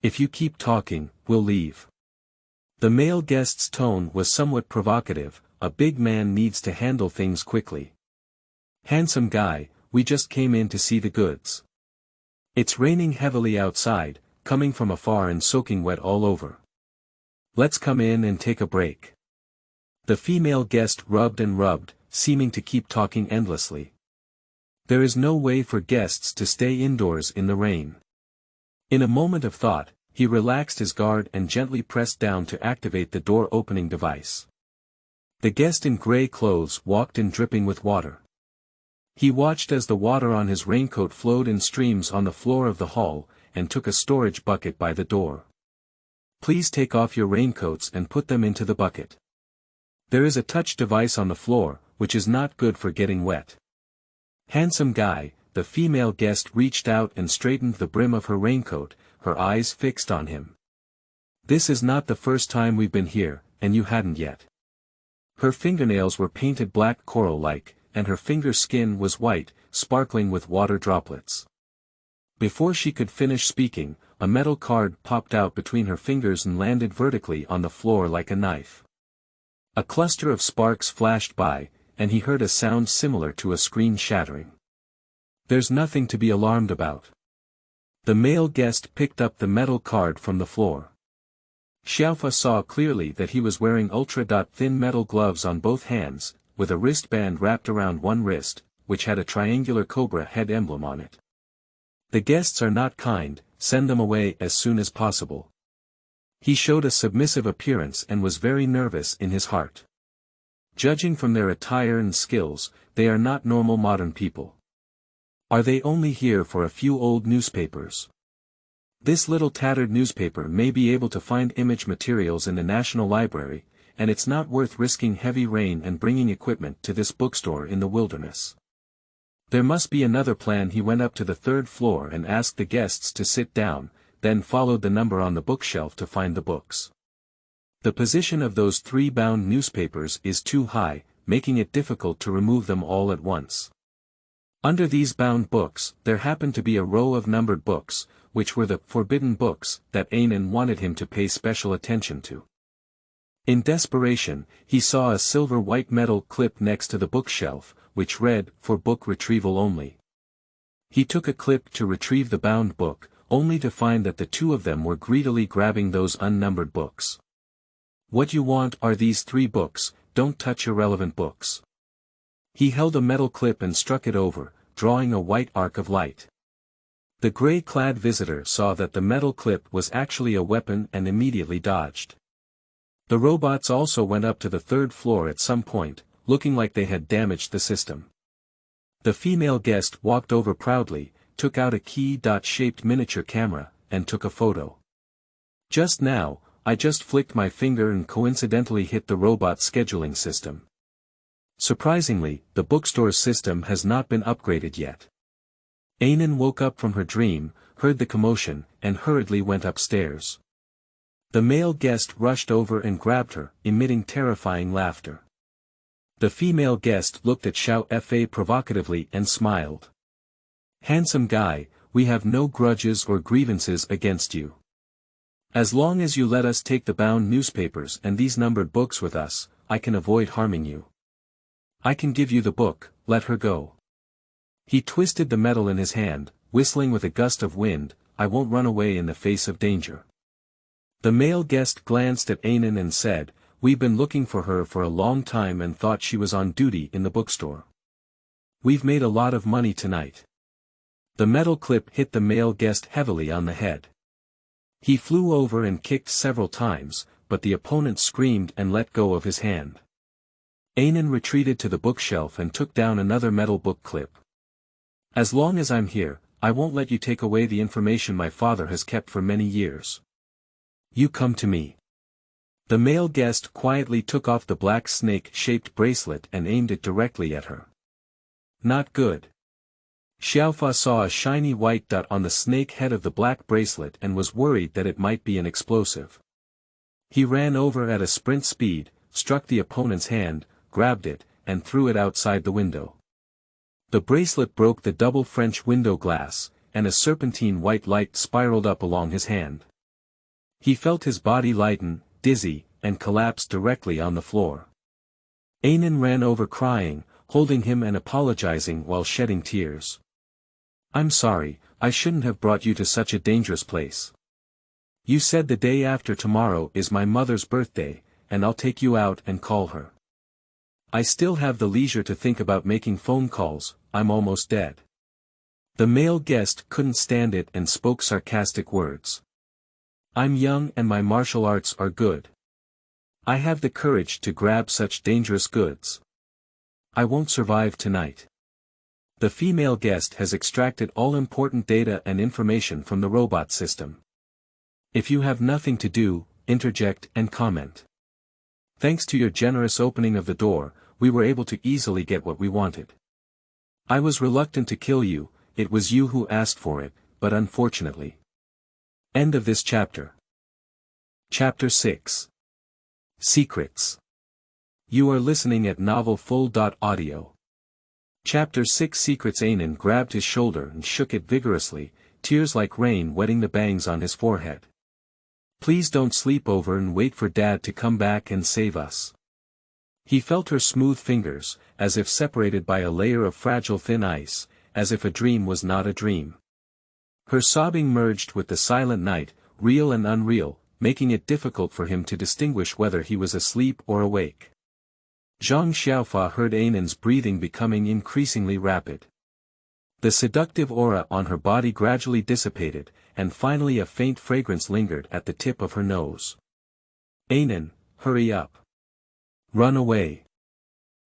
If you keep talking, we'll leave." The male guest's tone was somewhat provocative. A big man needs to handle things quickly. "Handsome guy, we just came in to see the goods. It's raining heavily outside, coming from afar and soaking wet all over. Let's come in and take a break." The female guest rubbed and rubbed, seeming to keep talking endlessly. There is no way for guests to stay indoors in the rain. In a moment of thought, he relaxed his guard and gently pressed down to activate the door opening device. The guest in gray clothes walked in dripping with water. He watched as the water on his raincoat flowed in streams on the floor of the hall, and took a storage bucket by the door. "Please take off your raincoats and put them into the bucket. There is a touch device on the floor, which is not good for getting wet." Handsome guy, the female guest reached out and straightened the brim of her raincoat, her eyes fixed on him. "This is not the first time we've been here, and you hadn't yet." Her fingernails were painted black coral-like, and her finger skin was white, sparkling with water droplets. Before she could finish speaking, a metal card popped out between her fingers and landed vertically on the floor like a knife. A cluster of sparks flashed by, and he heard a sound similar to a screen shattering. "There's nothing to be alarmed about." The male guest picked up the metal card from the floor. Xiaofa saw clearly that he was wearing ultra-thin metal gloves on both hands, with a wristband wrapped around one wrist, which had a triangular cobra head emblem on it. "The guests are not kind, send them away as soon as possible." He showed a submissive appearance and was very nervous in his heart. Judging from their attire and skills, they are not normal modern people. Are they only here for a few old newspapers? This little tattered newspaper may be able to find image materials in the National Library, and it's not worth risking heavy rain and bringing equipment to this bookstore in the wilderness. There must be another plan. He went up to the 3rd floor and asked the guests to sit down, then followed the number on the bookshelf to find the books. The position of those 3 bound newspapers is too high, making it difficult to remove them all at once. Under these bound books, there happened to be a row of numbered books, which were the forbidden books that Ainan wanted him to pay special attention to. In desperation, he saw a silver white metal clip next to the bookshelf, which read, "For book retrieval only." He took a clip to retrieve the bound book, only to find that the 2 of them were greedily grabbing those unnumbered books. "What you want are these 3 books, don't touch irrelevant books." He held a metal clip and struck it over, drawing a white arc of light. The gray-clad visitor saw that the metal clip was actually a weapon and immediately dodged. The robots also went up to the 3rd floor at some point, looking like they had damaged the system. The female guest walked over proudly, took out a key-shaped miniature camera, and took a photo. "Just now, I just flicked my finger and coincidentally hit the robot scheduling system. Surprisingly, the bookstore's system has not been upgraded yet. Ainen woke up from her dream, heard the commotion, and hurriedly went upstairs. The male guest rushed over and grabbed her, emitting terrifying laughter. The female guest looked at Xiao Fa provocatively and smiled. "Handsome guy, we have no grudges or grievances against you. As long as you let us take the bound newspapers and these numbered books with us, I can avoid harming you. I can give you the book, let her go." He twisted the metal in his hand, whistling with a gust of wind, "I won't run away in the face of danger." The male guest glanced at Ainen and said, "We've been looking for her for a long time and thought she was on duty in the bookstore. We've made a lot of money tonight." The metal clip hit the male guest heavily on the head. He flew over and kicked several times, but the opponent screamed and let go of his hand. Ainen retreated to the bookshelf and took down another metal book clip. "As long as I'm here, I won't let you take away the information my father has kept for many years. You come to me." The male guest quietly took off the black snake-shaped bracelet and aimed it directly at her. "Not good." Xiaofa saw a shiny white dot on the snake head of the black bracelet and was worried that it might be an explosive. He ran over at a sprint speed, struck the opponent's hand, grabbed it, and threw it outside the window. The bracelet broke the double French window glass, and a serpentine white light spiraled up along his hand. He felt his body lighten, dizzy, and collapsed directly on the floor. Ainen ran over crying, holding him and apologizing while shedding tears. "I'm sorry, I shouldn't have brought you to such a dangerous place. You said the day after tomorrow is my mother's birthday, and I'll take you out and call her. I still have the leisure to think about making phone calls, I'm almost dead." The male guest couldn't stand it and spoke sarcastic words. "I'm young and my martial arts are good. I have the courage to grab such dangerous goods. I won't survive tonight. The female guest has extracted all important data and information from the robot system. If you have nothing to do, interject and comment. Thanks to your generous opening of the door, we were able to easily get what we wanted. I was reluctant to kill you, it was you who asked for it, but unfortunately." End of this chapter. Chapter 6. Secrets. You are listening at novelfull.audio. Chapter 6 Secrets. Ainen grabbed his shoulder and shook it vigorously, tears like rain wetting the bangs on his forehead. "Please don't sleep over and wait for Dad to come back and save us." He felt her smooth fingers, as if separated by a layer of fragile thin ice, as if a dream was not a dream. Her sobbing merged with the silent night, real and unreal, making it difficult for him to distinguish whether he was asleep or awake. Zhang Xiaofa heard Ainen's breathing becoming increasingly rapid. The seductive aura on her body gradually dissipated, and finally a faint fragrance lingered at the tip of her nose. "Ainen, hurry up. Run away."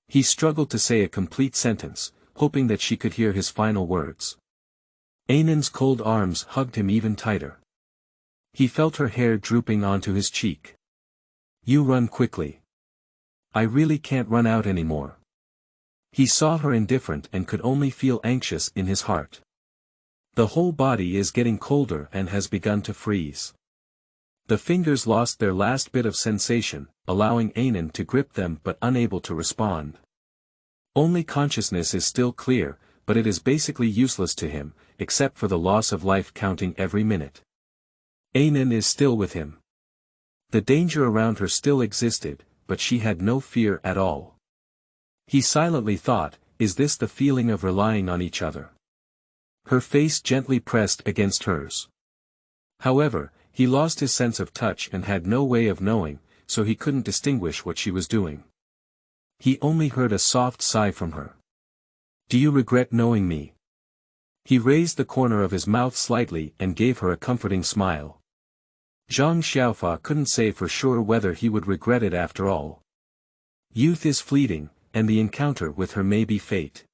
He struggled to say a complete sentence, hoping that she could hear his final words. Ainen's cold arms hugged him even tighter. He felt her hair drooping onto his cheek. "You run quickly. I really can't run out anymore." He saw her indifferent and could only feel anxious in his heart. The whole body is getting colder and has begun to freeze. The fingers lost their last bit of sensation, allowing Ainen to grip them but unable to respond. Only consciousness is still clear, but it is basically useless to him, except for the loss of life counting every minute. Ainen is still with him. The danger around her still existed, but she had no fear at all. He silently thought, is this the feeling of relying on each other? Her face gently pressed against hers. However, he lost his sense of touch and had no way of knowing, so he couldn't distinguish what she was doing. He only heard a soft sigh from her. "Do you regret knowing me?" He raised the corner of his mouth slightly and gave her a comforting smile. Zhang Xiaofa couldn't say for sure whether he would regret it after all. Youth is fleeting, and the encounter with her may be fate.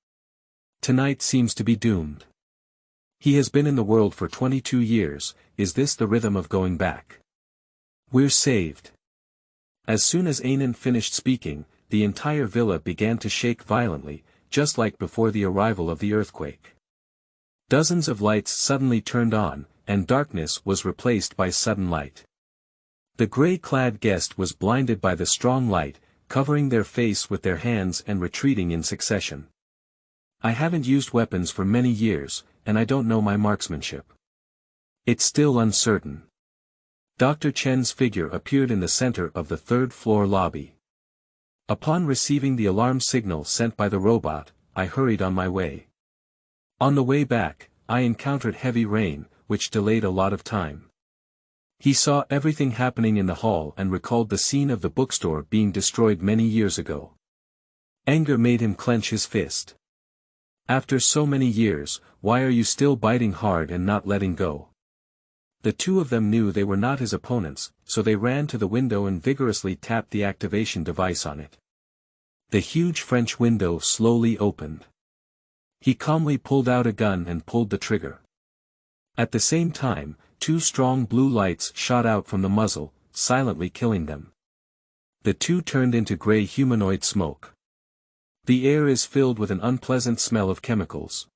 Tonight seems to be doomed. He has been in the world for 22 years, is this the rhythm of going back? We're saved. As soon as Ainen finished speaking, the entire villa began to shake violently, just like before the arrival of the earthquake. Dozens of lights suddenly turned on, and darkness was replaced by sudden light. The gray-clad guest was blinded by the strong light, covering their face with their hands and retreating in succession. I haven't used weapons for many years, and I don't know my marksmanship. It's still uncertain. Dr. Chen's figure appeared in the center of the third-floor lobby. Upon receiving the alarm signal sent by the robot, I hurried on my way. On the way back, I encountered heavy rain, which delayed a lot of time. He saw everything happening in the hall and recalled the scene of the bookstore being destroyed many years ago. Anger made him clench his fist. After so many years, why are you still biting hard and not letting go? The two of them knew they were not his opponents, so they ran to the window and vigorously tapped the activation device on it. The huge French window slowly opened. He calmly pulled out a gun and pulled the trigger. At the same time, two strong blue lights shot out from the muzzle, silently killing them. The two turned into gray humanoid smoke. The air is filled with an unpleasant smell of chemicals.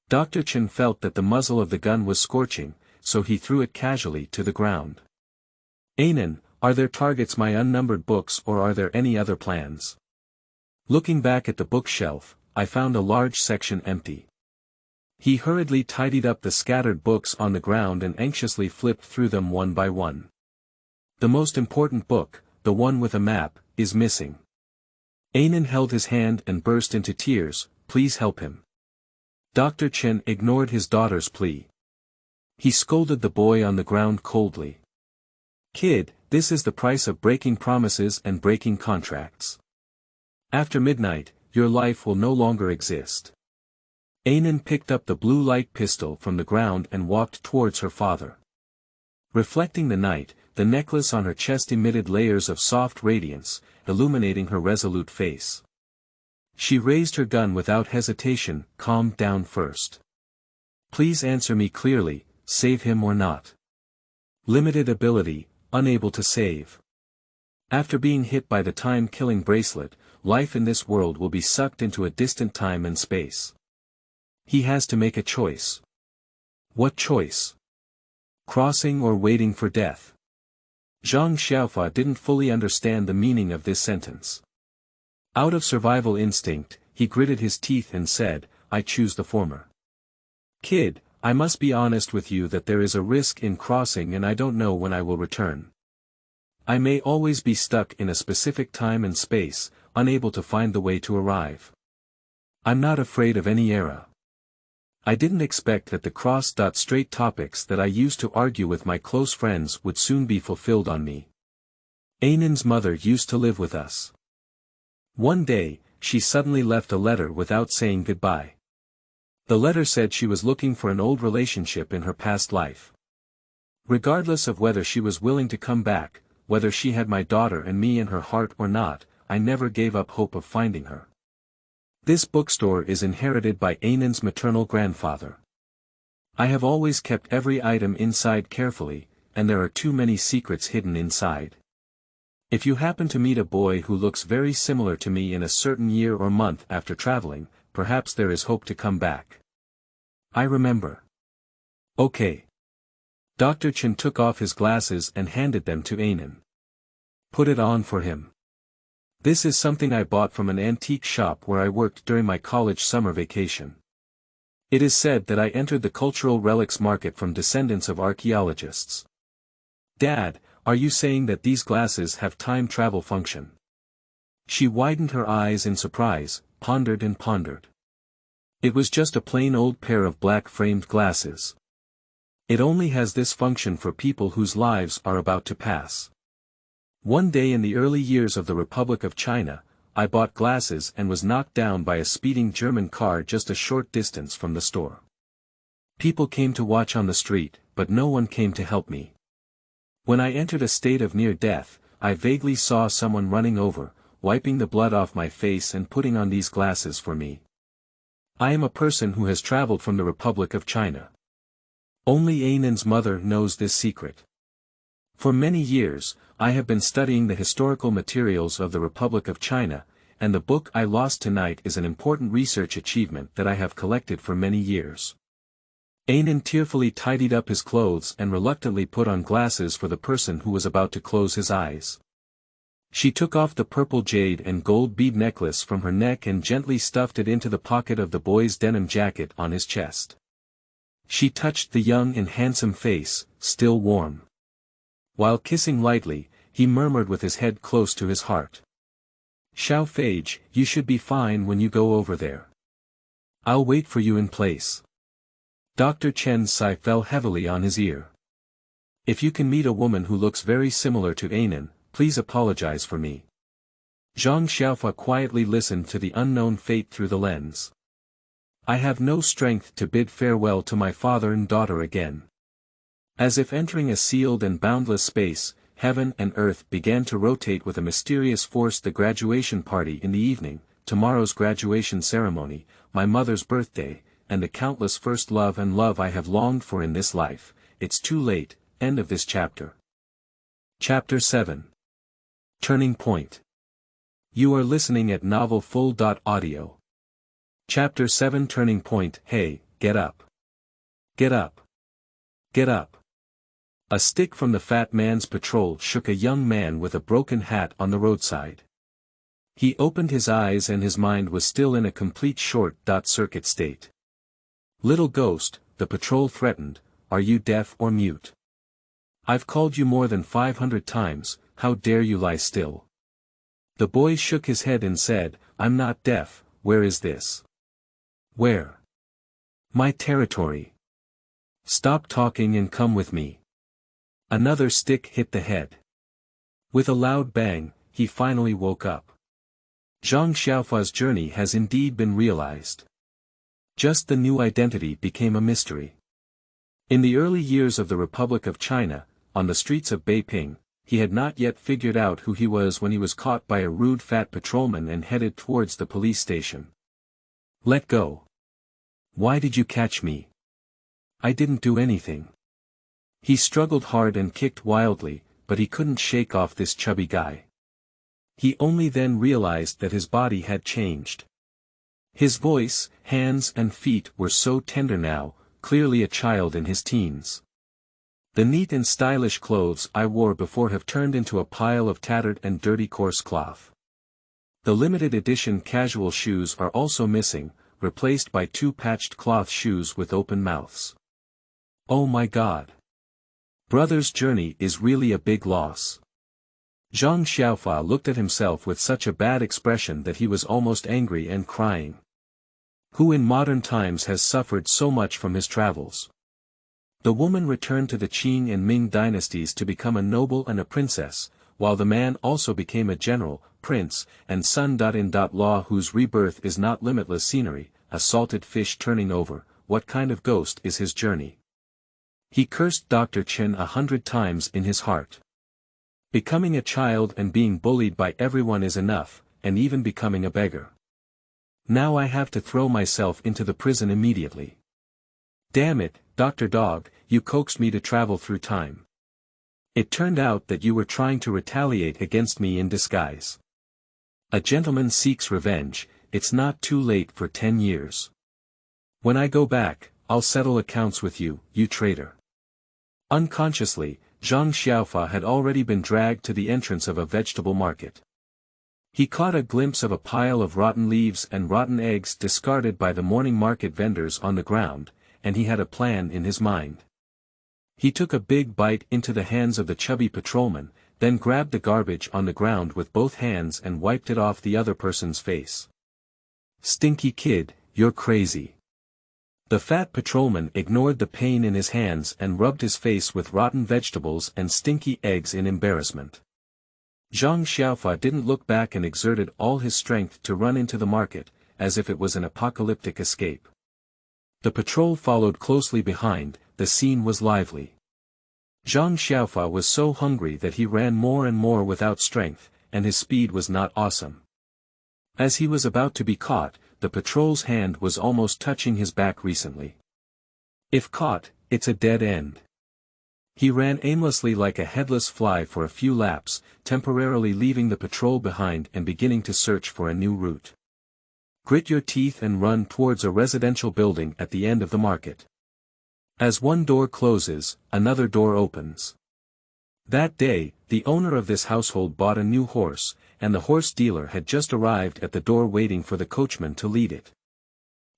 Dr. Chen felt that the muzzle of the gun was scorching, so he threw it casually to the ground. Anan, are there targets my unnumbered books or are there any other plans? Looking back at the bookshelf, I found a large section empty. He hurriedly tidied up the scattered books on the ground and anxiously flipped through them one by one. The most important book, the one with a map, is missing. Anan held his hand and burst into tears. Please help him. Dr. Chen ignored his daughter's plea. He scolded the boy on the ground coldly. Kid, this is the price of breaking promises and breaking contracts. After midnight, your life will no longer exist. Anan picked up the blue light pistol from the ground and walked towards her father. Reflecting the night, the necklace on her chest emitted layers of soft radiance, illuminating her resolute face. She raised her gun without hesitation. Calm down first. Please answer me clearly, save him or not. Limited ability, unable to save. After being hit by the time-killing bracelet, life in this world will be sucked into a distant time and space. He has to make a choice. What choice? Crossing or waiting for death? Zhang Xiaofa didn't fully understand the meaning of this sentence. Out of survival instinct, he gritted his teeth and said, I choose the former. Kid, I must be honest with you that there is a risk in crossing and I don't know when I will return. I may always be stuck in a specific time and space, unable to find the way to arrive. I'm not afraid of any era. I didn't expect that the cross-straight topics that I used to argue with my close friends would soon be fulfilled on me. Anan's mother used to live with us. One day, she suddenly left a letter without saying goodbye. The letter said she was looking for an old relationship in her past life. Regardless of whether she was willing to come back, whether she had my daughter and me in her heart or not, I never gave up hope of finding her. This bookstore is inherited by Anan's maternal grandfather. I have always kept every item inside carefully, and there are too many secrets hidden inside. If you happen to meet a boy who looks very similar to me in a certain year or month after traveling, perhaps there is hope to come back. I remember. Okay. Dr. Chen took off his glasses and handed them to Anan. Put it on for him. This is something I bought from an antique shop where I worked during my college summer vacation. It is said that I entered the cultural relics market from descendants of archaeologists. Dad, are you saying that these glasses have time travel function? She widened her eyes in surprise, pondered and pondered. It was just a plain old pair of black framed glasses. It only has this function for people whose lives are about to pass. One day in the early years of the Republic of China, I bought glasses and was knocked down by a speeding German car just a short distance from the store. People came to watch on the street, but no one came to help me. When I entered a state of near death, I vaguely saw someone running over, wiping the blood off my face and putting on these glasses for me. I am a person who has traveled from the Republic of China. Only Anan's mother knows this secret. For many years, I have been studying the historical materials of the Republic of China, and the book I lost tonight is an important research achievement that I have collected for many years. Anan tearfully tidied up his clothes and reluctantly put on glasses for the person who was about to close his eyes. She took off the purple jade and gold bead necklace from her neck and gently stuffed it into the pocket of the boy's denim jacket on his chest. She touched the young and handsome face, still warm. While kissing lightly, he murmured with his head close to his heart. "Xiao Fage, you should be fine when you go over there. I'll wait for you in place." Dr. Chen's sigh fell heavily on his ear. "If you can meet a woman who looks very similar to Anan, please apologize for me." Zhang Xiaofua quietly listened to the unknown fate through the lens. "I have no strength to bid farewell to my father and daughter again." As if entering a sealed and boundless space, heaven and earth began to rotate with a mysterious force. The graduation party in the evening, tomorrow's graduation ceremony, my mother's birthday, and the countless first love and love I have longed for in this life. It's too late. End of this chapter. Chapter 7. Turning Point. You are listening at novelfull.audio. Chapter 7 Turning Point. Hey, get up. Get up. Get up. A stick from the fat man's patrol shook a young man with a broken hat on the roadside. He opened his eyes and his mind was still in a complete short-circuit state. "Little ghost," the patrol threatened, "are you deaf or mute? I've called you more than 500 times, how dare you lie still?" The boy shook his head and said, "I'm not deaf, where is this?" "Where?" "My territory. Stop talking and come with me." Another stick hit the head. With a loud bang, he finally woke up. Zhang Xiaofua's journey has indeed been realized. Just the new identity became a mystery. In the early years of the Republic of China, on the streets of Beiping, he had not yet figured out who he was when he was caught by a rude fat patrolman and headed towards the police station. "Let go. Why did you catch me? I didn't do anything." He struggled hard and kicked wildly, but he couldn't shake off this chubby guy. He only then realized that his body had changed. His voice, hands and feet were so tender now, clearly a child in his teens. The neat and stylish clothes I wore before have turned into a pile of tattered and dirty coarse cloth. The limited edition casual shoes are also missing, replaced by 2 patched cloth shoes with open mouths. Oh my God! Brother's journey is really a big loss. Zhang Xiaofua looked at himself with such a bad expression that he was almost angry and crying. Who in modern times has suffered so much from his travels? The woman returned to the Qing and Ming dynasties to become a noble and a princess, while the man also became a general, prince, and son-in-law whose rebirth is not limitless scenery, a salted fish turning over. What kind of ghost is his journey? He cursed Dr. Chen 100 times in his heart. Becoming a child and being bullied by everyone is enough, and even becoming a beggar. Now I have to throw myself into the prison immediately. Damn it, Dr. Dog, you coaxed me to travel through time. It turned out that you were trying to retaliate against me in disguise. A gentleman seeks revenge, it's not too late for 10 years. When I go back, I'll settle accounts with you, you traitor. Unconsciously, Zhang Xiaofua had already been dragged to the entrance of a vegetable market. He caught a glimpse of a pile of rotten leaves and rotten eggs discarded by the morning market vendors on the ground, and he had a plan in his mind. He took a big bite into the hands of the chubby patrolman, then grabbed the garbage on the ground with both hands and wiped it off the other person's face. Stinky kid, you're crazy. The fat patrolman ignored the pain in his hands and rubbed his face with rotten vegetables and stinky eggs in embarrassment. Zhang Xiaofua didn't look back and exerted all his strength to run into the market, as if it was an apocalyptic escape. The patrol followed closely behind. The scene was lively. Zhang Xiaofua was so hungry that he ran more and more without strength, and his speed was not awesome. As he was about to be caught, the patrol's hand was almost touching his back recently. If caught, it's a dead end. He ran aimlessly like a headless fly for a few laps, temporarily leaving the patrol behind and beginning to search for a new route. Grit your teeth and run towards a residential building at the end of the market. As one door closes, another door opens. That day, the owner of this household bought a new horse, and the horse dealer had just arrived at the door waiting for the coachman to lead it.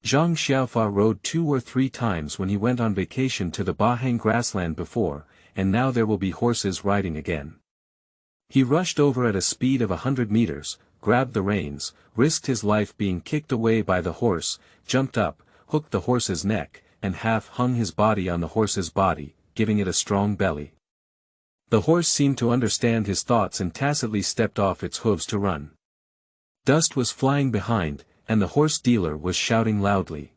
Zhang Xiaofa rode 2 or 3 times when he went on vacation to the Bahang grassland before, and now there will be horses riding again. He rushed over at a speed of 100 meters, grabbed the reins, risked his life being kicked away by the horse, jumped up, hooked the horse's neck, and half hung his body on the horse's body, giving it a strong belly. The horse seemed to understand his thoughts and tacitly stepped off its hooves to run. Dust was flying behind, and the horse dealer was shouting loudly.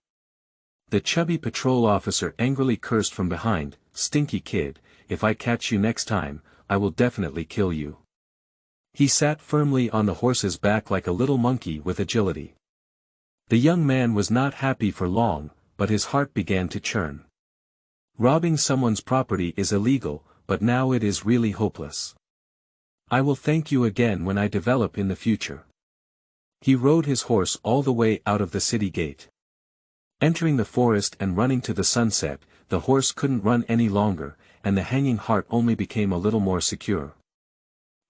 The chubby patrol officer angrily cursed from behind, "Stinky kid, if I catch you next time, I will definitely kill you." He sat firmly on the horse's back like a little monkey with agility. The young man was not happy for long, but his heart began to churn. Robbing someone's property is illegal, but now it is really hopeless. I will thank you again when I develop in the future. He rode his horse all the way out of the city gate. Entering the forest and running to the sunset, the horse couldn't run any longer, and the hanging heart only became a little more secure.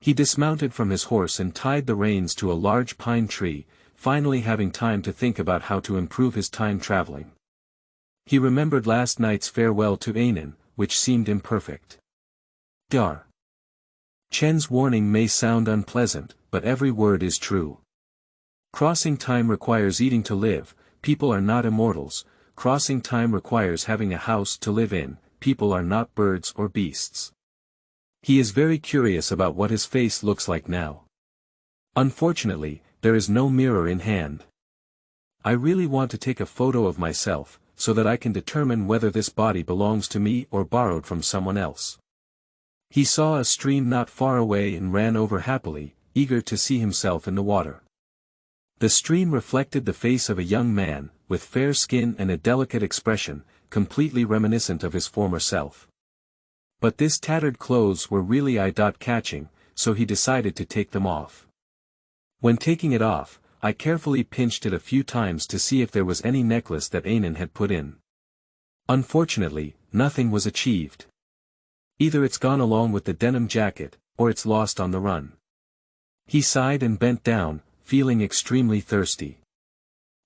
He dismounted from his horse and tied the reins to a large pine tree, finally having time to think about how to improve his time traveling. He remembered last night's farewell to Anan, which seemed imperfect. Dar. Chen's warning may sound unpleasant, but every word is true. Crossing time requires eating to live, people are not immortals. Crossing time requires having a house to live in, people are not birds or beasts. He is very curious about what his face looks like now. Unfortunately, there is no mirror in hand. I really want to take a photo of myself, so that I can determine whether this body belongs to me or borrowed from someone else. He saw a stream not far away and ran over happily, eager to see himself in the water. The stream reflected the face of a young man, with fair skin and a delicate expression, completely reminiscent of his former self. But this tattered clothes were really eye-catching, so he decided to take them off. When taking it off, I carefully pinched it a few times to see if there was any necklace that Anan had put in. Unfortunately, nothing was achieved. Either it's gone along with the denim jacket, or it's lost on the run. He sighed and bent down, feeling extremely thirsty.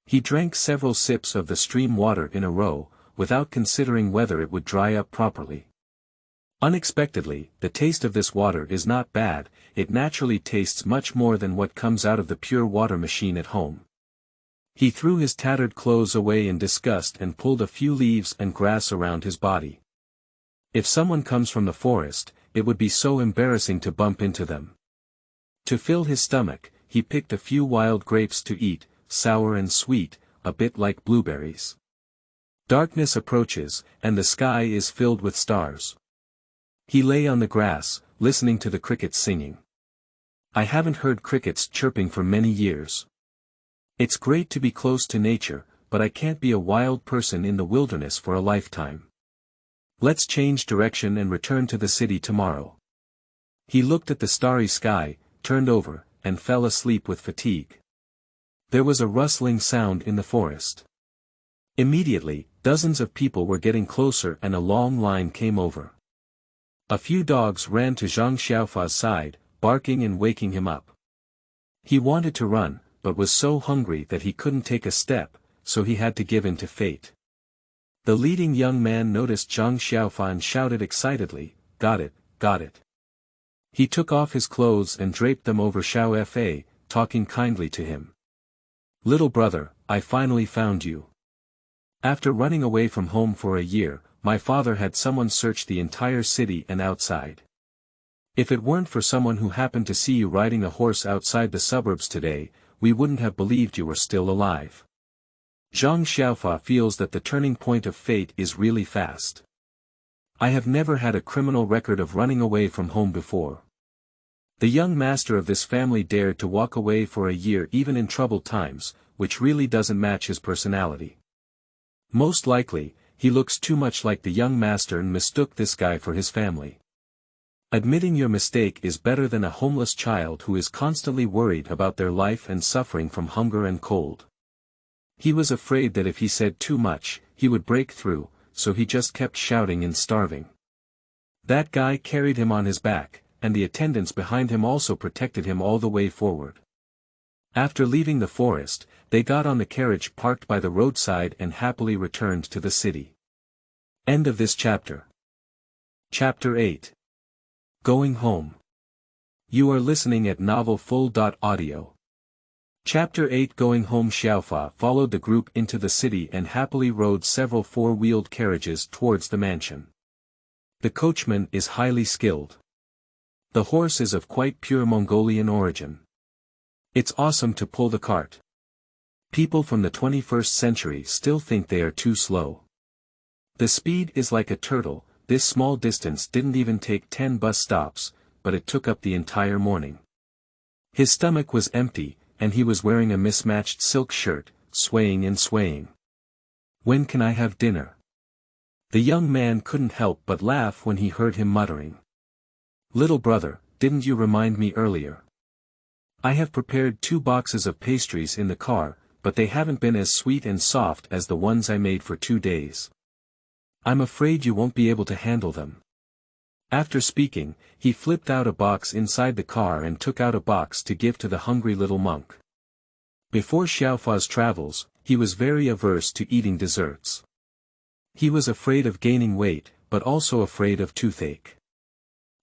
He drank several sips of the stream water in a row, without considering whether it would dry up properly. Unexpectedly, the taste of this water is not bad, it naturally tastes much more than what comes out of the pure water machine at home. He threw his tattered clothes away in disgust and pulled a few leaves and grass around his body. If someone comes from the forest, it would be so embarrassing to bump into them. To fill his stomach, he picked a few wild grapes to eat, sour and sweet, a bit like blueberries. Darkness approaches, and the sky is filled with stars. He lay on the grass, listening to the crickets singing. I haven't heard crickets chirping for many years. It's great to be close to nature, but I can't be a wild person in the wilderness for a lifetime. Let's change direction and return to the city tomorrow. He looked at the starry sky, turned over, and fell asleep with fatigue. There was a rustling sound in the forest. Immediately, dozens of people were getting closer and a long line came over. A few dogs ran to Zhang Xiaofa's side, barking and waking him up. He wanted to run, but was so hungry that he couldn't take a step, so he had to give in to fate. The leading young man noticed Zhang Xiaofa and shouted excitedly, "Got it, got it." He took off his clothes and draped them over Xiao Fa, talking kindly to him. "Little brother, I finally found you. After running away from home for a year, my father had someone search the entire city and outside. If it weren't for someone who happened to see you riding a horse outside the suburbs today, we wouldn't have believed you were still alive." Zhang Xiaofa feels that the turning point of fate is really fast. I have never had a criminal record of running away from home before. The young master of this family dared to walk away for a year even in troubled times, which really doesn't match his personality. Most likely, he looks too much like the young master and mistook this guy for his family. Admitting your mistake is better than a homeless child who is constantly worried about their life and suffering from hunger and cold. He was afraid that if he said too much, he would break through, so he just kept shouting and starving. That guy carried him on his back, and the attendants behind him also protected him all the way forward. After leaving the forest, they got on the carriage parked by the roadside and happily returned to the city. End of this chapter. Chapter 8. Going Home. You are listening at novelfull.audio. Chapter 8. Going Home. Xiaofa followed the group into the city and happily rode several four-wheeled carriages towards the mansion. The coachman is highly skilled. The horse is of quite pure Mongolian origin. It's awesome to pull the cart. People from the 21st century still think they are too slow. The speed is like a turtle. This small distance didn't even take 10 bus stops, but it took up the entire morning. His stomach was empty, and he was wearing a mismatched silk shirt, swaying and swaying. When can I have dinner? The young man couldn't help but laugh when he heard him muttering. Little brother, didn't you remind me earlier? I have prepared 2 boxes of pastries in the car, but they haven't been as sweet and soft as the ones I made for 2 days. I'm afraid you won't be able to handle them. After speaking, he flipped out a box inside the car and took out a box to give to the hungry little monk. Before Xiaofa's travels, he was very averse to eating desserts. He was afraid of gaining weight, but also afraid of toothache.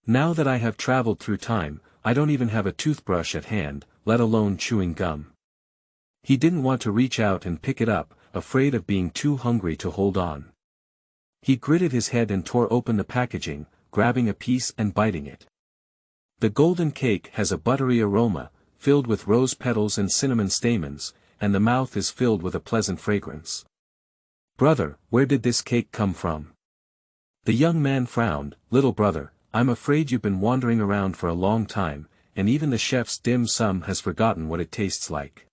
Now that I have traveled through time, I don't even have a toothbrush at hand, let alone chewing gum. He didn't want to reach out and pick it up, afraid of being too hungry to hold on. He gritted his head and tore open the packaging, grabbing a piece and biting it. The golden cake has a buttery aroma, filled with rose petals and cinnamon stamens, and the mouth is filled with a pleasant fragrance. Brother, where did this cake come from? The young man frowned. Little brother, I'm afraid you've been wandering around for a long time, and even the chef's dim sum has forgotten what it tastes like.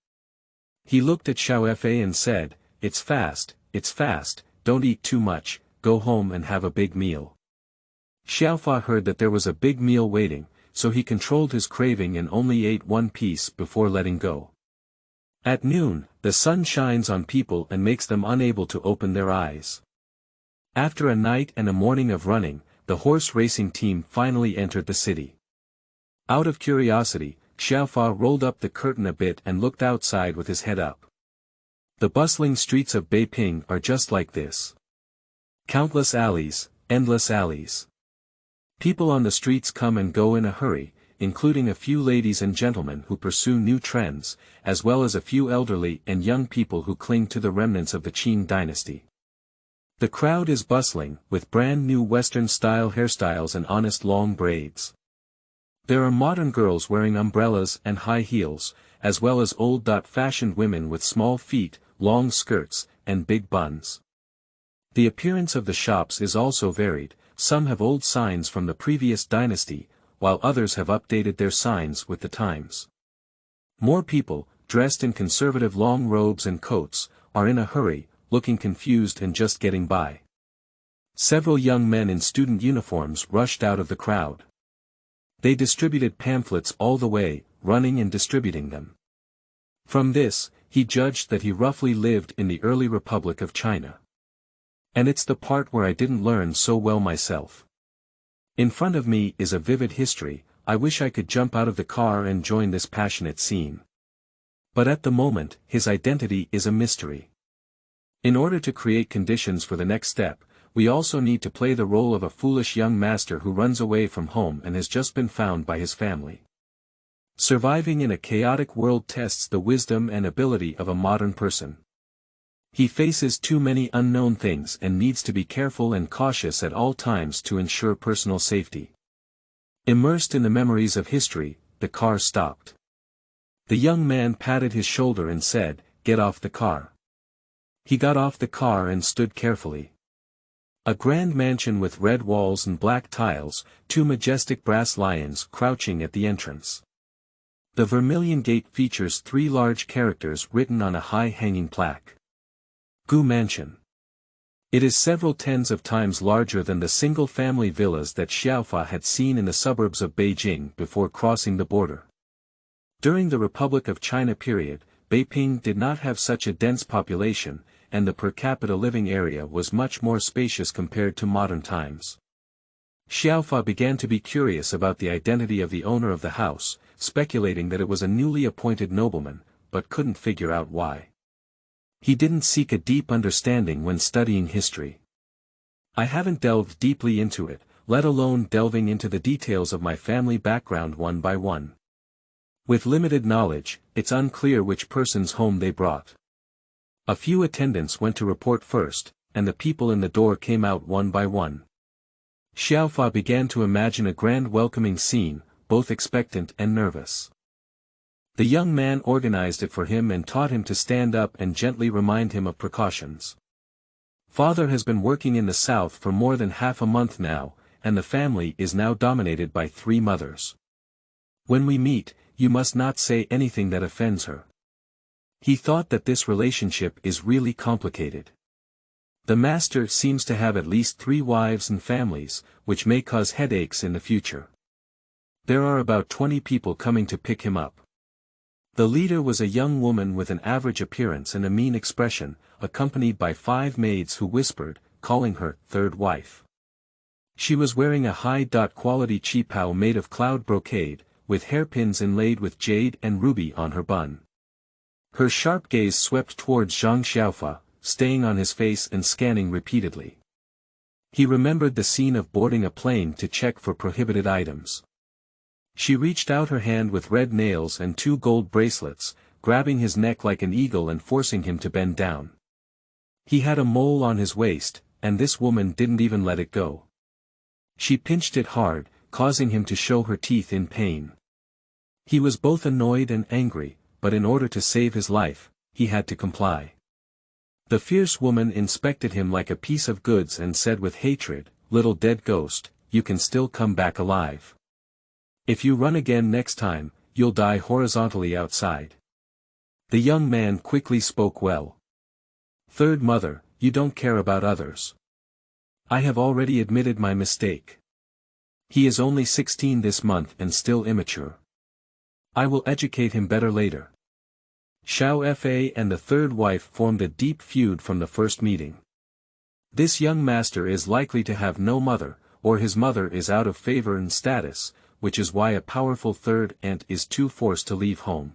He looked at Xiaofe and said, it's fast, don't eat too much, go home and have a big meal. Xiaofa heard that there was a big meal waiting, so he controlled his craving and only ate 1 piece before letting go. At noon, the sun shines on people and makes them unable to open their eyes. After a night and a morning of running, the horse racing team finally entered the city. Out of curiosity, Xiaofa rolled up the curtain a bit and looked outside with his head up. The bustling streets of Beiping are just like this. Countless alleys, endless alleys. People on the streets come and go in a hurry, including a few ladies and gentlemen who pursue new trends, as well as a few elderly and young people who cling to the remnants of the Qing dynasty. The crowd is bustling, with brand new Western-style hairstyles and honest long braids. There are modern girls wearing umbrellas and high heels, as well as old-fashioned women with small feet, long skirts, and big buns. The appearance of the shops is also varied. Some have old signs from the previous dynasty, while others have updated their signs with the times. More people, dressed in conservative long robes and coats, are in a hurry, looking confused and just getting by. Several young men in student uniforms rushed out of the crowd. They distributed pamphlets all the way, running and distributing them. From this, he judged that he roughly lived in the early Republic of China. And it's the part where I didn't learn so well myself. In front of me is a vivid history. I wish I could jump out of the car and join this passionate scene. But at the moment, his identity is a mystery. In order to create conditions for the next step, we also need to play the role of a foolish young master who runs away from home and has just been found by his family. Surviving in a chaotic world tests the wisdom and ability of a modern person. He faces too many unknown things and needs to be careful and cautious at all times to ensure personal safety. Immersed in the memories of history, the car stopped. The young man patted his shoulder and said, "Get off the car." He got off the car and stood carefully. A grand mansion with red walls and black tiles, 2 majestic brass lions crouching at the entrance. The vermilion gate features 3 large characters written on a high-hanging plaque. Gu Mansion. It is several tens of times larger than the single-family villas that Xiaofa had seen in the suburbs of Beijing before crossing the border. During the Republic of China period, Beiping did not have such a dense population, and the per capita living area was much more spacious compared to modern times. Xiaofa began to be curious about the identity of the owner of the house, speculating that it was a newly appointed nobleman, but couldn't figure out why. He didn't seek a deep understanding when studying history. I haven't delved deeply into it, let alone delving into the details of my family background one by one. With limited knowledge, it's unclear which person's home they brought. A few attendants went to report first, and the people in the door came out one by one. Xiaofa began to imagine a grand welcoming scene, both expectant and nervous. The young man organized it for him and taught him to stand up and gently remind him of precautions. Father has been working in the south for more than half a month now, and the family is now dominated by 3 mothers. When we meet, you must not say anything that offends her. He thought that this relationship is really complicated. The master seems to have at least 3 wives and families, which may cause headaches in the future. There are about 20 people coming to pick him up. The leader was a young woman with an average appearance and a mean expression, accompanied by 5 maids who whispered, calling her third wife. She was wearing a high-quality qipao made of cloud brocade, with hairpins inlaid with jade and ruby on her bun. Her sharp gaze swept towards Zhang Xiaofa, staying on his face and scanning repeatedly. He remembered the scene of boarding a plane to check for prohibited items. She reached out her hand with red nails and 2 gold bracelets, grabbing his neck like an eagle and forcing him to bend down. He had a mole on his waist, and this woman didn't even let it go. She pinched it hard, causing him to show her teeth in pain. He was both annoyed and angry, but in order to save his life, he had to comply. The fierce woman inspected him like a piece of goods and said with hatred, "Little dead ghost, you can still come back alive. If you run again next time, you'll die horizontally outside." The young man quickly spoke well. "Third mother, you don't care about others. I have already admitted my mistake. He is only 16 this month and still immature. I will educate him better later." Xiao Fa and the third wife formed a deep feud from the first meeting. This young master is likely to have no mother, or his mother is out of favor and status, which is why a powerful third aunt is too forced to leave home.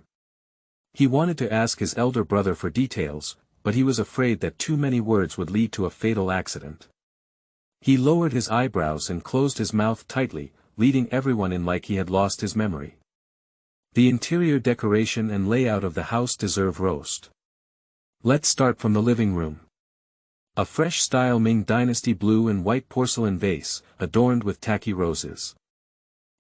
He wanted to ask his elder brother for details, but he was afraid that too many words would lead to a fatal accident. He lowered his eyebrows and closed his mouth tightly, leading everyone in like he had lost his memory. The interior decoration and layout of the house deserve roast. Let's start from the living room. A fresh-style Ming Dynasty blue and white porcelain vase, adorned with tacky roses.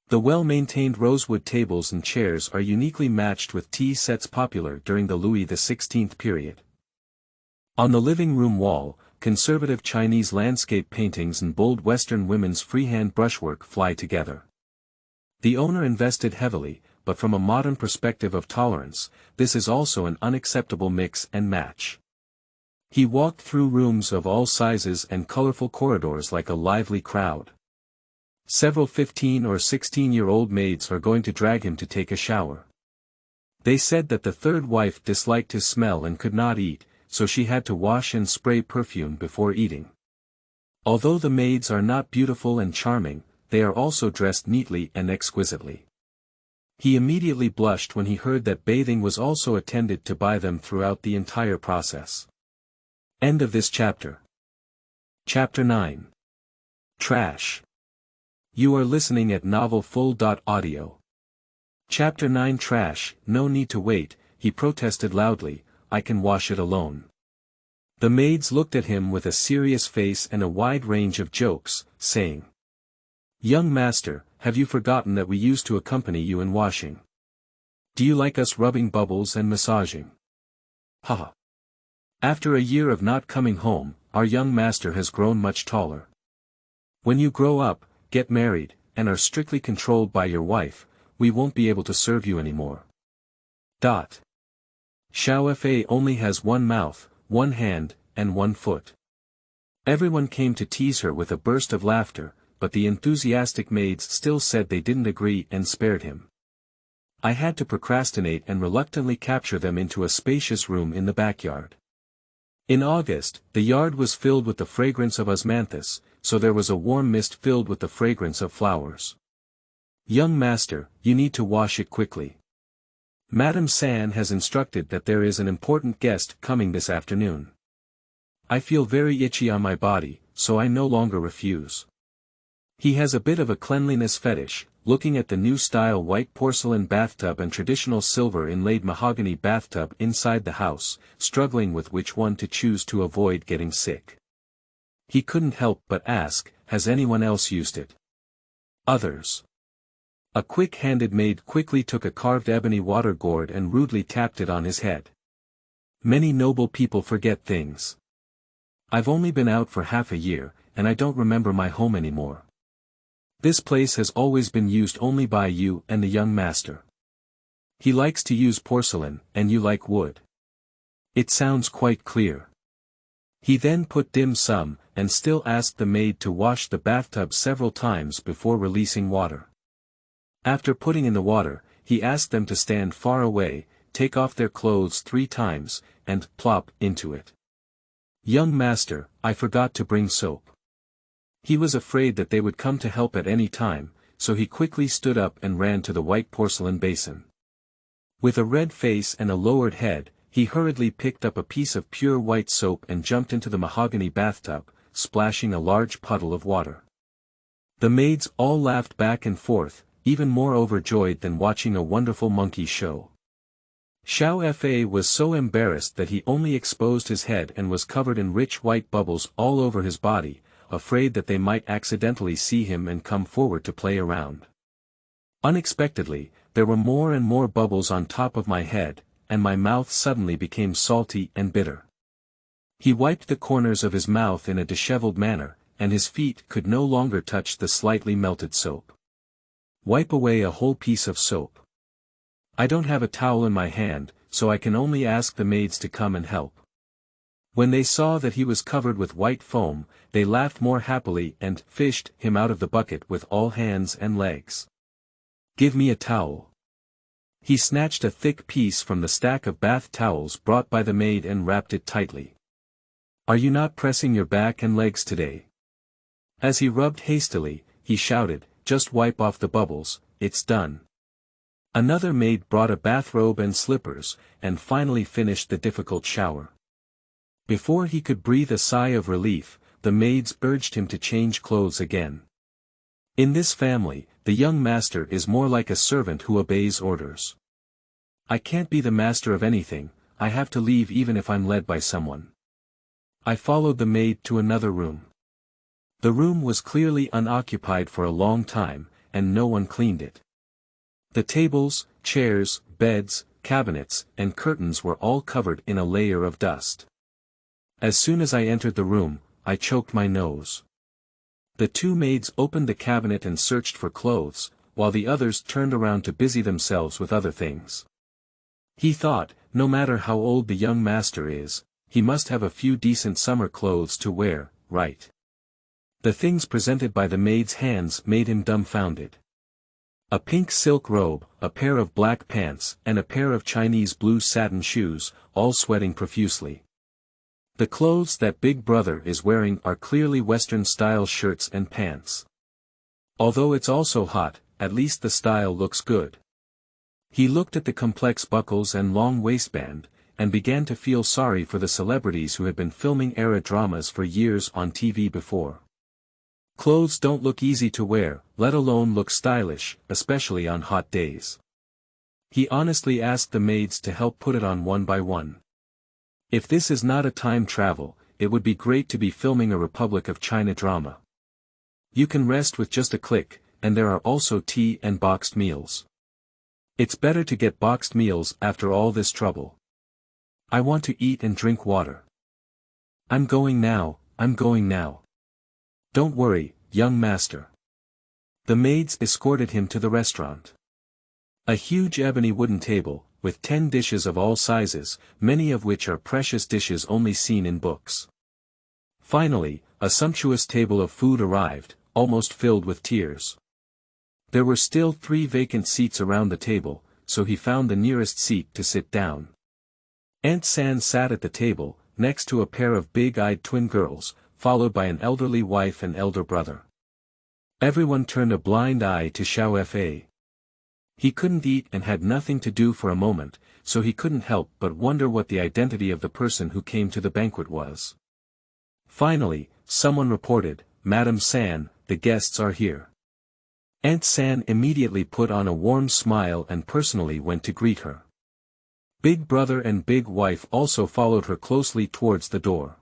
The well-maintained rosewood tables and chairs are uniquely matched with tea sets popular during the Louis XVI period. On the living room wall, conservative Chinese landscape paintings and bold Western women's freehand brushwork fly together. The owner invested heavily, but from a modern perspective of tolerance, this is also an unacceptable mix and match. He walked through rooms of all sizes and colorful corridors like a lively crowd. Several 15 or 16-year-old maids are going to drag him to take a shower. They said that the third wife disliked his smell and could not eat, so she had to wash and spray perfume before eating. Although the maids are not beautiful and charming, they are also dressed neatly and exquisitely. He immediately blushed when he heard that bathing was also attended to by them throughout the entire process. End of this chapter. Chapter 9. Trash. You are listening at novelfull.audio. Chapter 9 Trash. No need to wait, he protested loudly, I can wash it alone. The maids looked at him with a serious face and a wide range of jokes, saying, Young master, have you forgotten that we used to accompany you in washing? Do you like us rubbing bubbles and massaging? Haha. After a year of not coming home, our young master has grown much taller. When you grow up, get married, and are strictly controlled by your wife, we won't be able to serve you anymore. Xiao Fa only has one mouth, one hand, and one foot. Everyone came to tease her with a burst of laughter, but the enthusiastic maids still said they didn't agree and spared him. I had to procrastinate and reluctantly capture them into a spacious room in the backyard. In August, the yard was filled with the fragrance of osmanthus, so there was a warm mist filled with the fragrance of flowers. "Young master, you need to wash it quickly. Madame San has instructed that there is an important guest coming this afternoon. I feel very itchy on my body, so I no longer refuse." He has a bit of a cleanliness fetish, looking at the new style white porcelain bathtub and traditional silver inlaid mahogany bathtub inside the house, struggling with which one to choose to avoid getting sick. He couldn't help but ask, "Has anyone else used it?" Others. A quick-handed maid quickly took a carved ebony water gourd and rudely tapped it on his head. Many noble people forget things. I've only been out for half a year, and I don't remember my home anymore. This place has always been used only by you and the young master. He likes to use porcelain, and you like wood. It sounds quite clear. He then put dim sum, and still asked the maid to wash the bathtub several times before releasing water. After putting in the water, he asked them to stand far away, take off their clothes 3 times, and plop into it. "Young master, I forgot to bring soap." He was afraid that they would come to help at any time, so he quickly stood up and ran to the white porcelain basin. With a red face and a lowered head, he hurriedly picked up a piece of pure white soap and jumped into the mahogany bathtub, splashing a large puddle of water. The maids all laughed back and forth, even more overjoyed than watching a wonderful monkey show. Xiao Fa was so embarrassed that he only exposed his head and was covered in rich white bubbles all over his body, afraid that they might accidentally see him and come forward to play around. Unexpectedly, there were more and more bubbles on top of my head, and my mouth suddenly became salty and bitter. He wiped the corners of his mouth in a disheveled manner, and his feet could no longer touch the slightly melted soap. "Wipe away a whole piece of soap. I don't have a towel in my hand, so I can only ask the maids to come and help." When they saw that he was covered with white foam, they laughed more happily and fished him out of the bucket with all hands and legs. "Give me a towel." He snatched a thick piece from the stack of bath towels brought by the maid and wrapped it tightly. "Are you not pressing your back and legs today?" As he rubbed hastily, he shouted, "Just wipe off the bubbles, it's done." Another maid brought a bathrobe and slippers, and finally finished the difficult shower. Before he could breathe a sigh of relief, the maids urged him to change clothes again. In this family, the young master is more like a servant who obeys orders. "I can't be the master of anything, I have to leave even if I'm led by someone." I followed the maid to another room. The room was clearly unoccupied for a long time, and no one cleaned it. The tables, chairs, beds, cabinets, and curtains were all covered in a layer of dust. As soon as I entered the room, I choked my nose. The 2 maids opened the cabinet and searched for clothes, while the others turned around to busy themselves with other things. He thought, no matter how old the young master is, he must have a few decent summer clothes to wear, right? The things presented by the maids' hands made him dumbfounded. A pink silk robe, a pair of black pants, and a pair of Chinese blue satin shoes, all sweating profusely. The clothes that Big Brother is wearing are clearly Western-style shirts and pants. Although it's also hot, at least the style looks good. He looked at the complex buckles and long waistband, and began to feel sorry for the celebrities who had been filming era dramas for years on TV before. Clothes don't look easy to wear, let alone look stylish, especially on hot days. He honestly asked the maids to help put it on one by one. If this is not a time travel, it would be great to be filming a Republic of China drama. You can rest with just a click, and there are also tea and boxed meals. It's better to get boxed meals after all this trouble. I want to eat and drink water. I'm going now. Don't worry, young master. The maids escorted him to the restaurant. A huge ebony wooden table, with 10 dishes of all sizes, many of which are precious dishes only seen in books. Finally, A sumptuous table of food arrived, almost filled with tears. There were still 3 vacant seats around the table, so he found the nearest seat to sit down. Aunt San sat at the table, next to a pair of big-eyed twin girls, followed by an elderly wife and elder brother. Everyone turned a blind eye to Xiao Fa. He couldn't eat and had nothing to do for a moment, so he couldn't help but wonder what the identity of the person who came to the banquet was. Finally, someone reported, "Madam San, the guests are here." Aunt San immediately put on a warm smile and personally went to greet her. Big brother and big wife also followed her closely towards the door.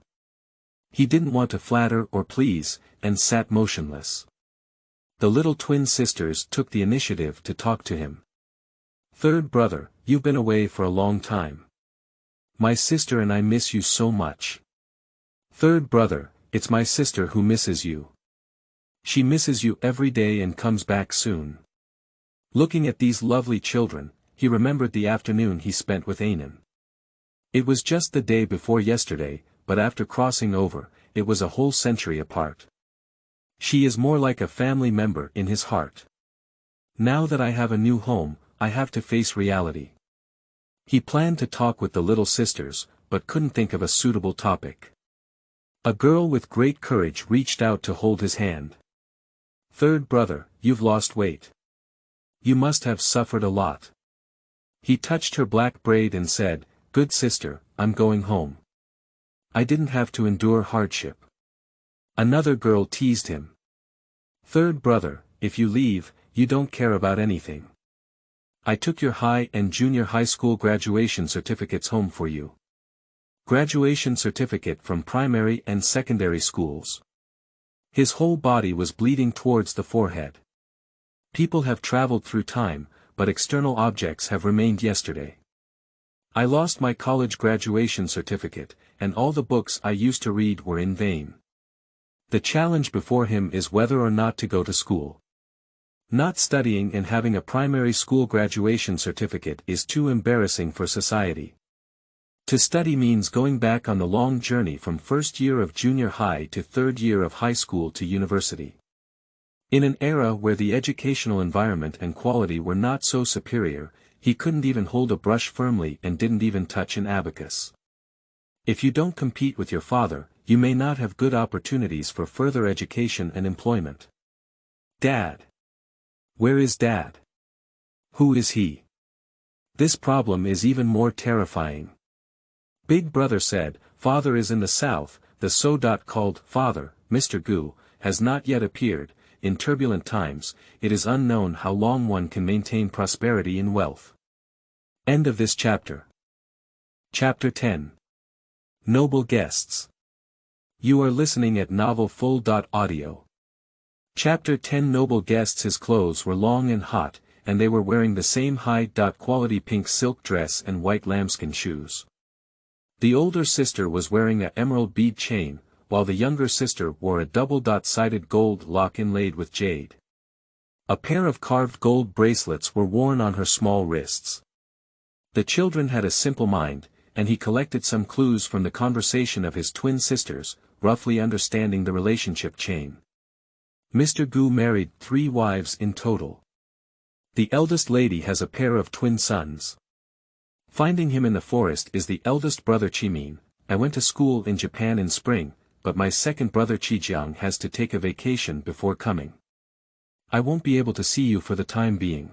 He didn't want to flatter or please, and sat motionless. The little twin sisters took the initiative to talk to him. "Third brother, you've been away for a long time. My sister and I miss you so much." "Third brother, it's my sister who misses you. She misses you every day and comes back soon." Looking at these lovely children, he remembered the afternoon he spent with Anan. It was just the day before yesterday, but after crossing over, it was a whole century apart. She is more like a family member in his heart. Now that I have a new home, I have to face reality. He planned to talk with the little sisters, but couldn't think of a suitable topic. A girl with great courage reached out to hold his hand. "Third brother, you've lost weight. You must have suffered a lot." He touched her black braid and said, "Good sister, I'm going home. I didn't have to endure hardship." Another girl teased him. "Third brother, if you leave, you don't care about anything. I took your high and junior high school graduation certificates home for you. Graduation certificate from primary and secondary schools." His whole body was bleeding towards the forehead. People have traveled through time, but external objects have remained yesterday. I lost my college graduation certificate, and all the books I used to read were in vain. The challenge before him is whether or not to go to school. Not studying and having a primary school graduation certificate is too embarrassing for society. To study means going back on the long journey from first year of junior high to third year of high school to university. In an era where the educational environment and quality were not so superior, he couldn't even hold a brush firmly and didn't even touch an abacus. If you don't compete with your father, you may not have good opportunities for further education and employment. Dad. Where is Dad? Who is he? This problem is even more terrifying. Big brother said, "Father is in the south." The so-called father, Mr. Gu, has not yet appeared. In turbulent times, it is unknown how long one can maintain prosperity and wealth. End of this chapter. Chapter 10. Noble Guests. You are listening at novelfull.audio. Chapter 10. Noble Guests. His clothes were long and hot, and they were wearing the same high-quality pink silk dress and white lambskin shoes. The older sister was wearing an emerald bead chain, while the younger sister wore a double-sided gold lock inlaid with jade. A pair of carved gold bracelets were worn on her small wrists. The children had a simple mind, and he collected some clues from the conversation of his twin sisters, roughly understanding the relationship chain. Mr. Gu married 3 wives in total. The eldest lady has a pair of twin sons. Finding him in the forest is the eldest brother Chimin. "I went to school in Japan in spring, but my second brother Chijiang has to take a vacation before coming. I won't be able to see you for the time being."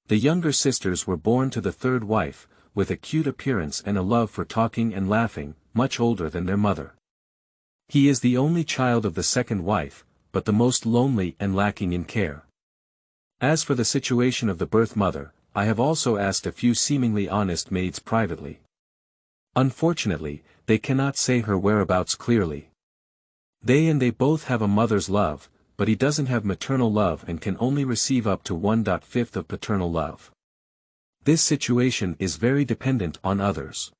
The younger sisters were born to the third wife, with a cute appearance and a love for talking and laughing, much older than their mother. He is the only child of the second wife, but the most lonely and lacking in care. As for the situation of the birth mother, I have also asked a few seemingly honest maids privately. Unfortunately, they cannot say her whereabouts clearly. They both have a mother's love, but he doesn't have maternal love and can only receive up to 1/5 of paternal love. This situation is very dependent on others.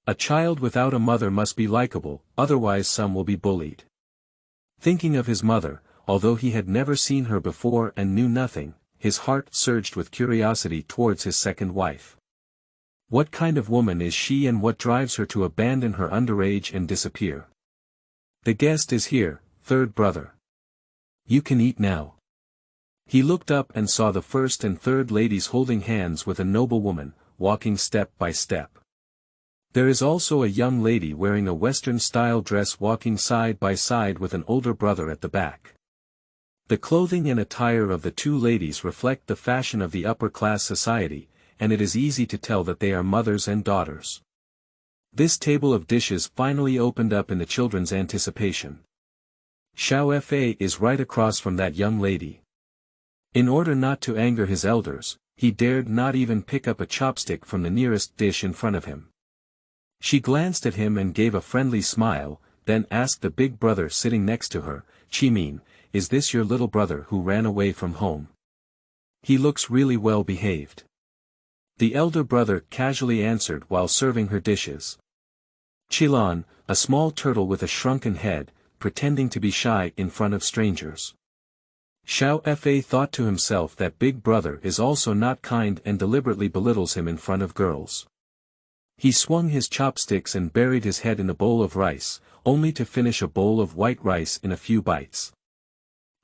A child without a mother must be likable, otherwise some will be bullied. Thinking of his mother, although he had never seen her before and knew nothing, his heart surged with curiosity towards his second wife. What kind of woman is she and what drives her to abandon her underage and disappear? The guest is here, third brother. You can eat now. He looked up and saw the first and third ladies holding hands with a noble woman, walking step by step. There is also a young lady wearing a Western-style dress walking side by side with an older brother at the back. The clothing and attire of the two ladies reflect the fashion of the upper-class society, and it is easy to tell that they are mothers and daughters. This table of dishes finally opened up in the children's anticipation. Xiao Fa is right across from that young lady. In order not to anger his elders, he dared not even pick up a chopstick from the nearest dish in front of him. She glanced at him and gave a friendly smile, then asked the big brother sitting next to her, "Qimin, is this your little brother who ran away from home? He looks really well behaved." The elder brother casually answered while serving her dishes. Qilan, a small turtle with a shrunken head, pretending to be shy in front of strangers. Xiao Fa thought to himself that big brother is also not kind and deliberately belittles him in front of girls. He swung his chopsticks and buried his head in a bowl of rice, only to finish a bowl of white rice in a few bites.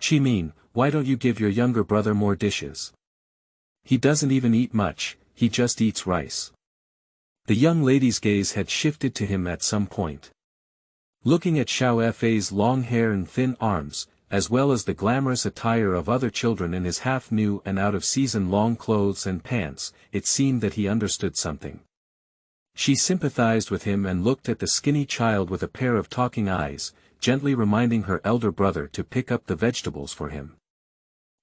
"Qimin, why don't you give your younger brother more dishes? He doesn't even eat much, he just eats rice." The young lady's gaze had shifted to him at some point. Looking at Xiao Fa's long hair and thin arms, as well as the glamorous attire of other children in his half-new and out-of-season long clothes and pants, it seemed that he understood something. She sympathized with him and looked at the skinny child with a pair of talking eyes, gently reminding her elder brother to pick up the vegetables for him.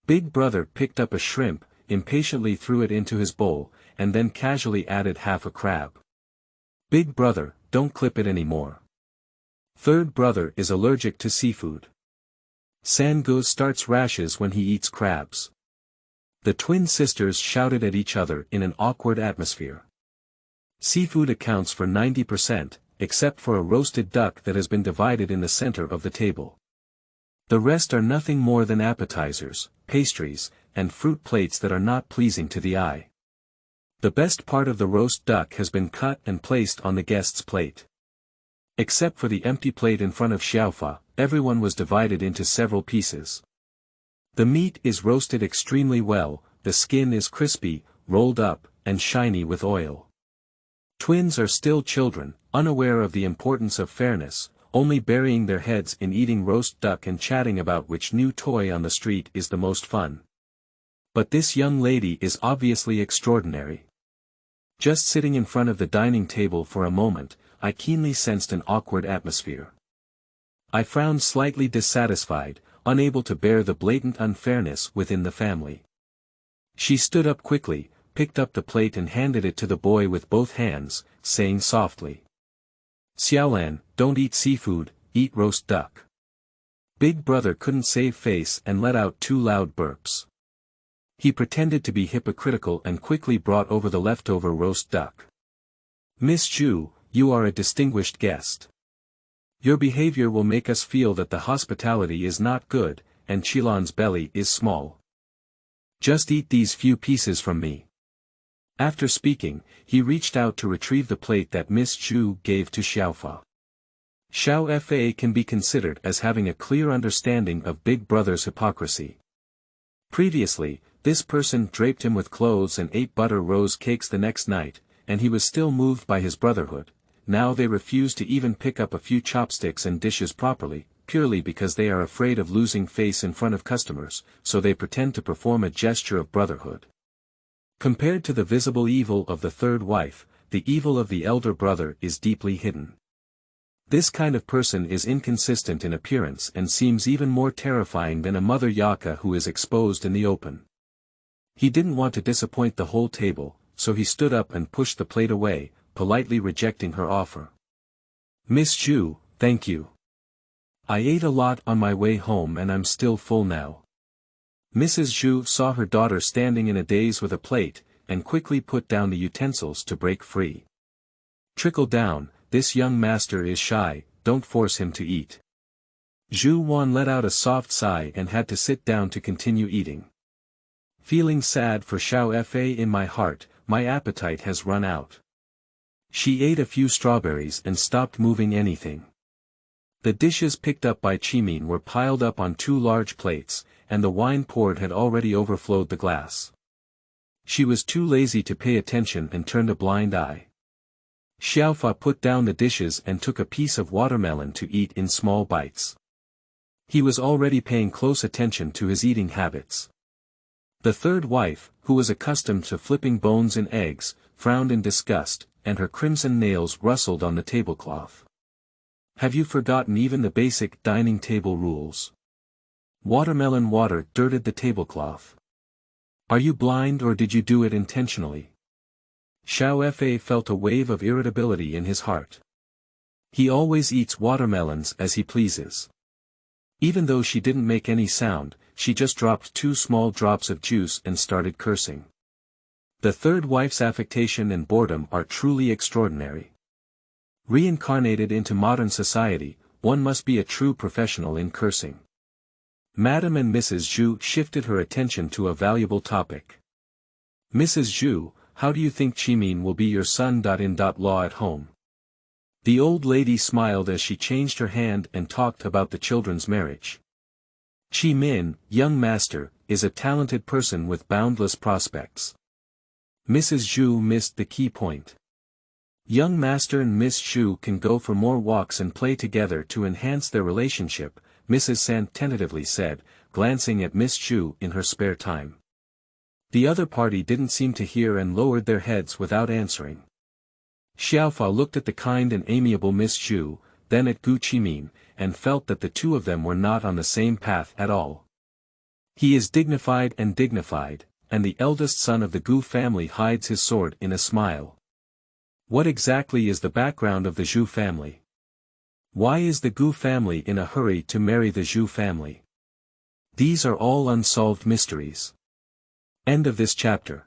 Big brother picked up a shrimp, impatiently threw it into his bowl, and then casually added half a crab. "Big brother, don't clip it anymore. Third brother is allergic to seafood. Sangu starts rashes when he eats crabs." The twin sisters shouted at each other in an awkward atmosphere. Seafood accounts for 90%, except for a roasted duck that has been divided in the center of the table. The rest are nothing more than appetizers, pastries, and fruit plates that are not pleasing to the eye. The best part of the roast duck has been cut and placed on the guest's plate. Except for the empty plate in front of Xiaofa, everyone was divided into several pieces. The meat is roasted extremely well, the skin is crispy, rolled up, and shiny with oil. Twins are still children, unaware of the importance of fairness, only burying their heads in eating roast duck and chatting about which new toy on the street is the most fun. But this young lady is obviously extraordinary. Just sitting in front of the dining table for a moment, I keenly sensed an awkward atmosphere. I frowned slightly dissatisfied, unable to bear the blatant unfairness within the family. She stood up quickly, picked up the plate and handed it to the boy with both hands, saying softly, "Xiaolan, don't eat seafood, eat roast duck." Big brother couldn't save face and let out 2 loud burps. He pretended to be hypocritical and quickly brought over the leftover roast duck. "Miss Zhu, you are a distinguished guest. Your behavior will make us feel that the hospitality is not good, and Qilan's belly is small. Just eat these few pieces from me." After speaking, he reached out to retrieve the plate that Miss Zhu gave to Xiaofa. Xiao Fa can be considered as having a clear understanding of Big Brother's hypocrisy. Previously, this person draped him with clothes and ate butter rose cakes the next night, and he was still moved by his brotherhood. Now they refuse to even pick up a few chopsticks and dishes properly, purely because they are afraid of losing face in front of customers, so they pretend to perform a gesture of brotherhood. Compared to the visible evil of the third wife, the evil of the elder brother is deeply hidden. This kind of person is inconsistent in appearance and seems even more terrifying than a mother Yaka who is exposed in the open. He didn't want to disappoint the whole table, so he stood up and pushed the plate away, politely rejecting her offer. "Miss Zhu, thank you. I ate a lot on my way home and I'm still full now." Mrs. Zhu saw her daughter standing in a daze with a plate, and quickly put down the utensils to break free. "Trickle down, this young master is shy, don't force him to eat." Zhu Wan let out a soft sigh and had to sit down to continue eating. "Feeling sad for Xiao Fa in my heart, my appetite has run out." She ate a few strawberries and stopped moving anything. The dishes picked up by Chimin were piled up on 2 large plates, and the wine poured had already overflowed the glass. She was too lazy to pay attention and turned a blind eye. Xiaofa put down the dishes and took a piece of watermelon to eat in small bites. He was already paying close attention to his eating habits. The third wife, who was accustomed to flipping bones and eggs, frowned in disgust, and her crimson nails rustled on the tablecloth. Have you forgotten even the basic dining table rules? Watermelon water dirted the tablecloth. Are you blind or did you do it intentionally? Xiao Fa felt a wave of irritability in his heart. He always eats watermelons as he pleases. Even though she didn't make any sound, she just dropped 2 small drops of juice and started cursing. The third wife's affectation and boredom are truly extraordinary. Reincarnated into modern society, one must be a true professional in cursing. Madam and Mrs. Zhu shifted her attention to a valuable topic. Mrs. Zhu, how do you think Chimin will be your son-in-law at home? The old lady smiled as she changed her hand and talked about the children's marriage. Chimin, young master, is a talented person with boundless prospects. Mrs. Zhu missed the key point. Young master and Miss Zhu can go for more walks and play together to enhance their relationship, Mrs. San tentatively said, glancing at Miss Zhu in her spare time. The other party didn't seem to hear and lowered their heads without answering. Xiaofa looked at the kind and amiable Miss Zhu, then at Gu Chimin, and felt that the two of them were not on the same path at all. He is dignified, and the eldest son of the Gu family hides his sword in a smile. What exactly is the background of the Zhu family? Why is the Gu family in a hurry to marry the Zhu family? These are all unsolved mysteries. End of this chapter.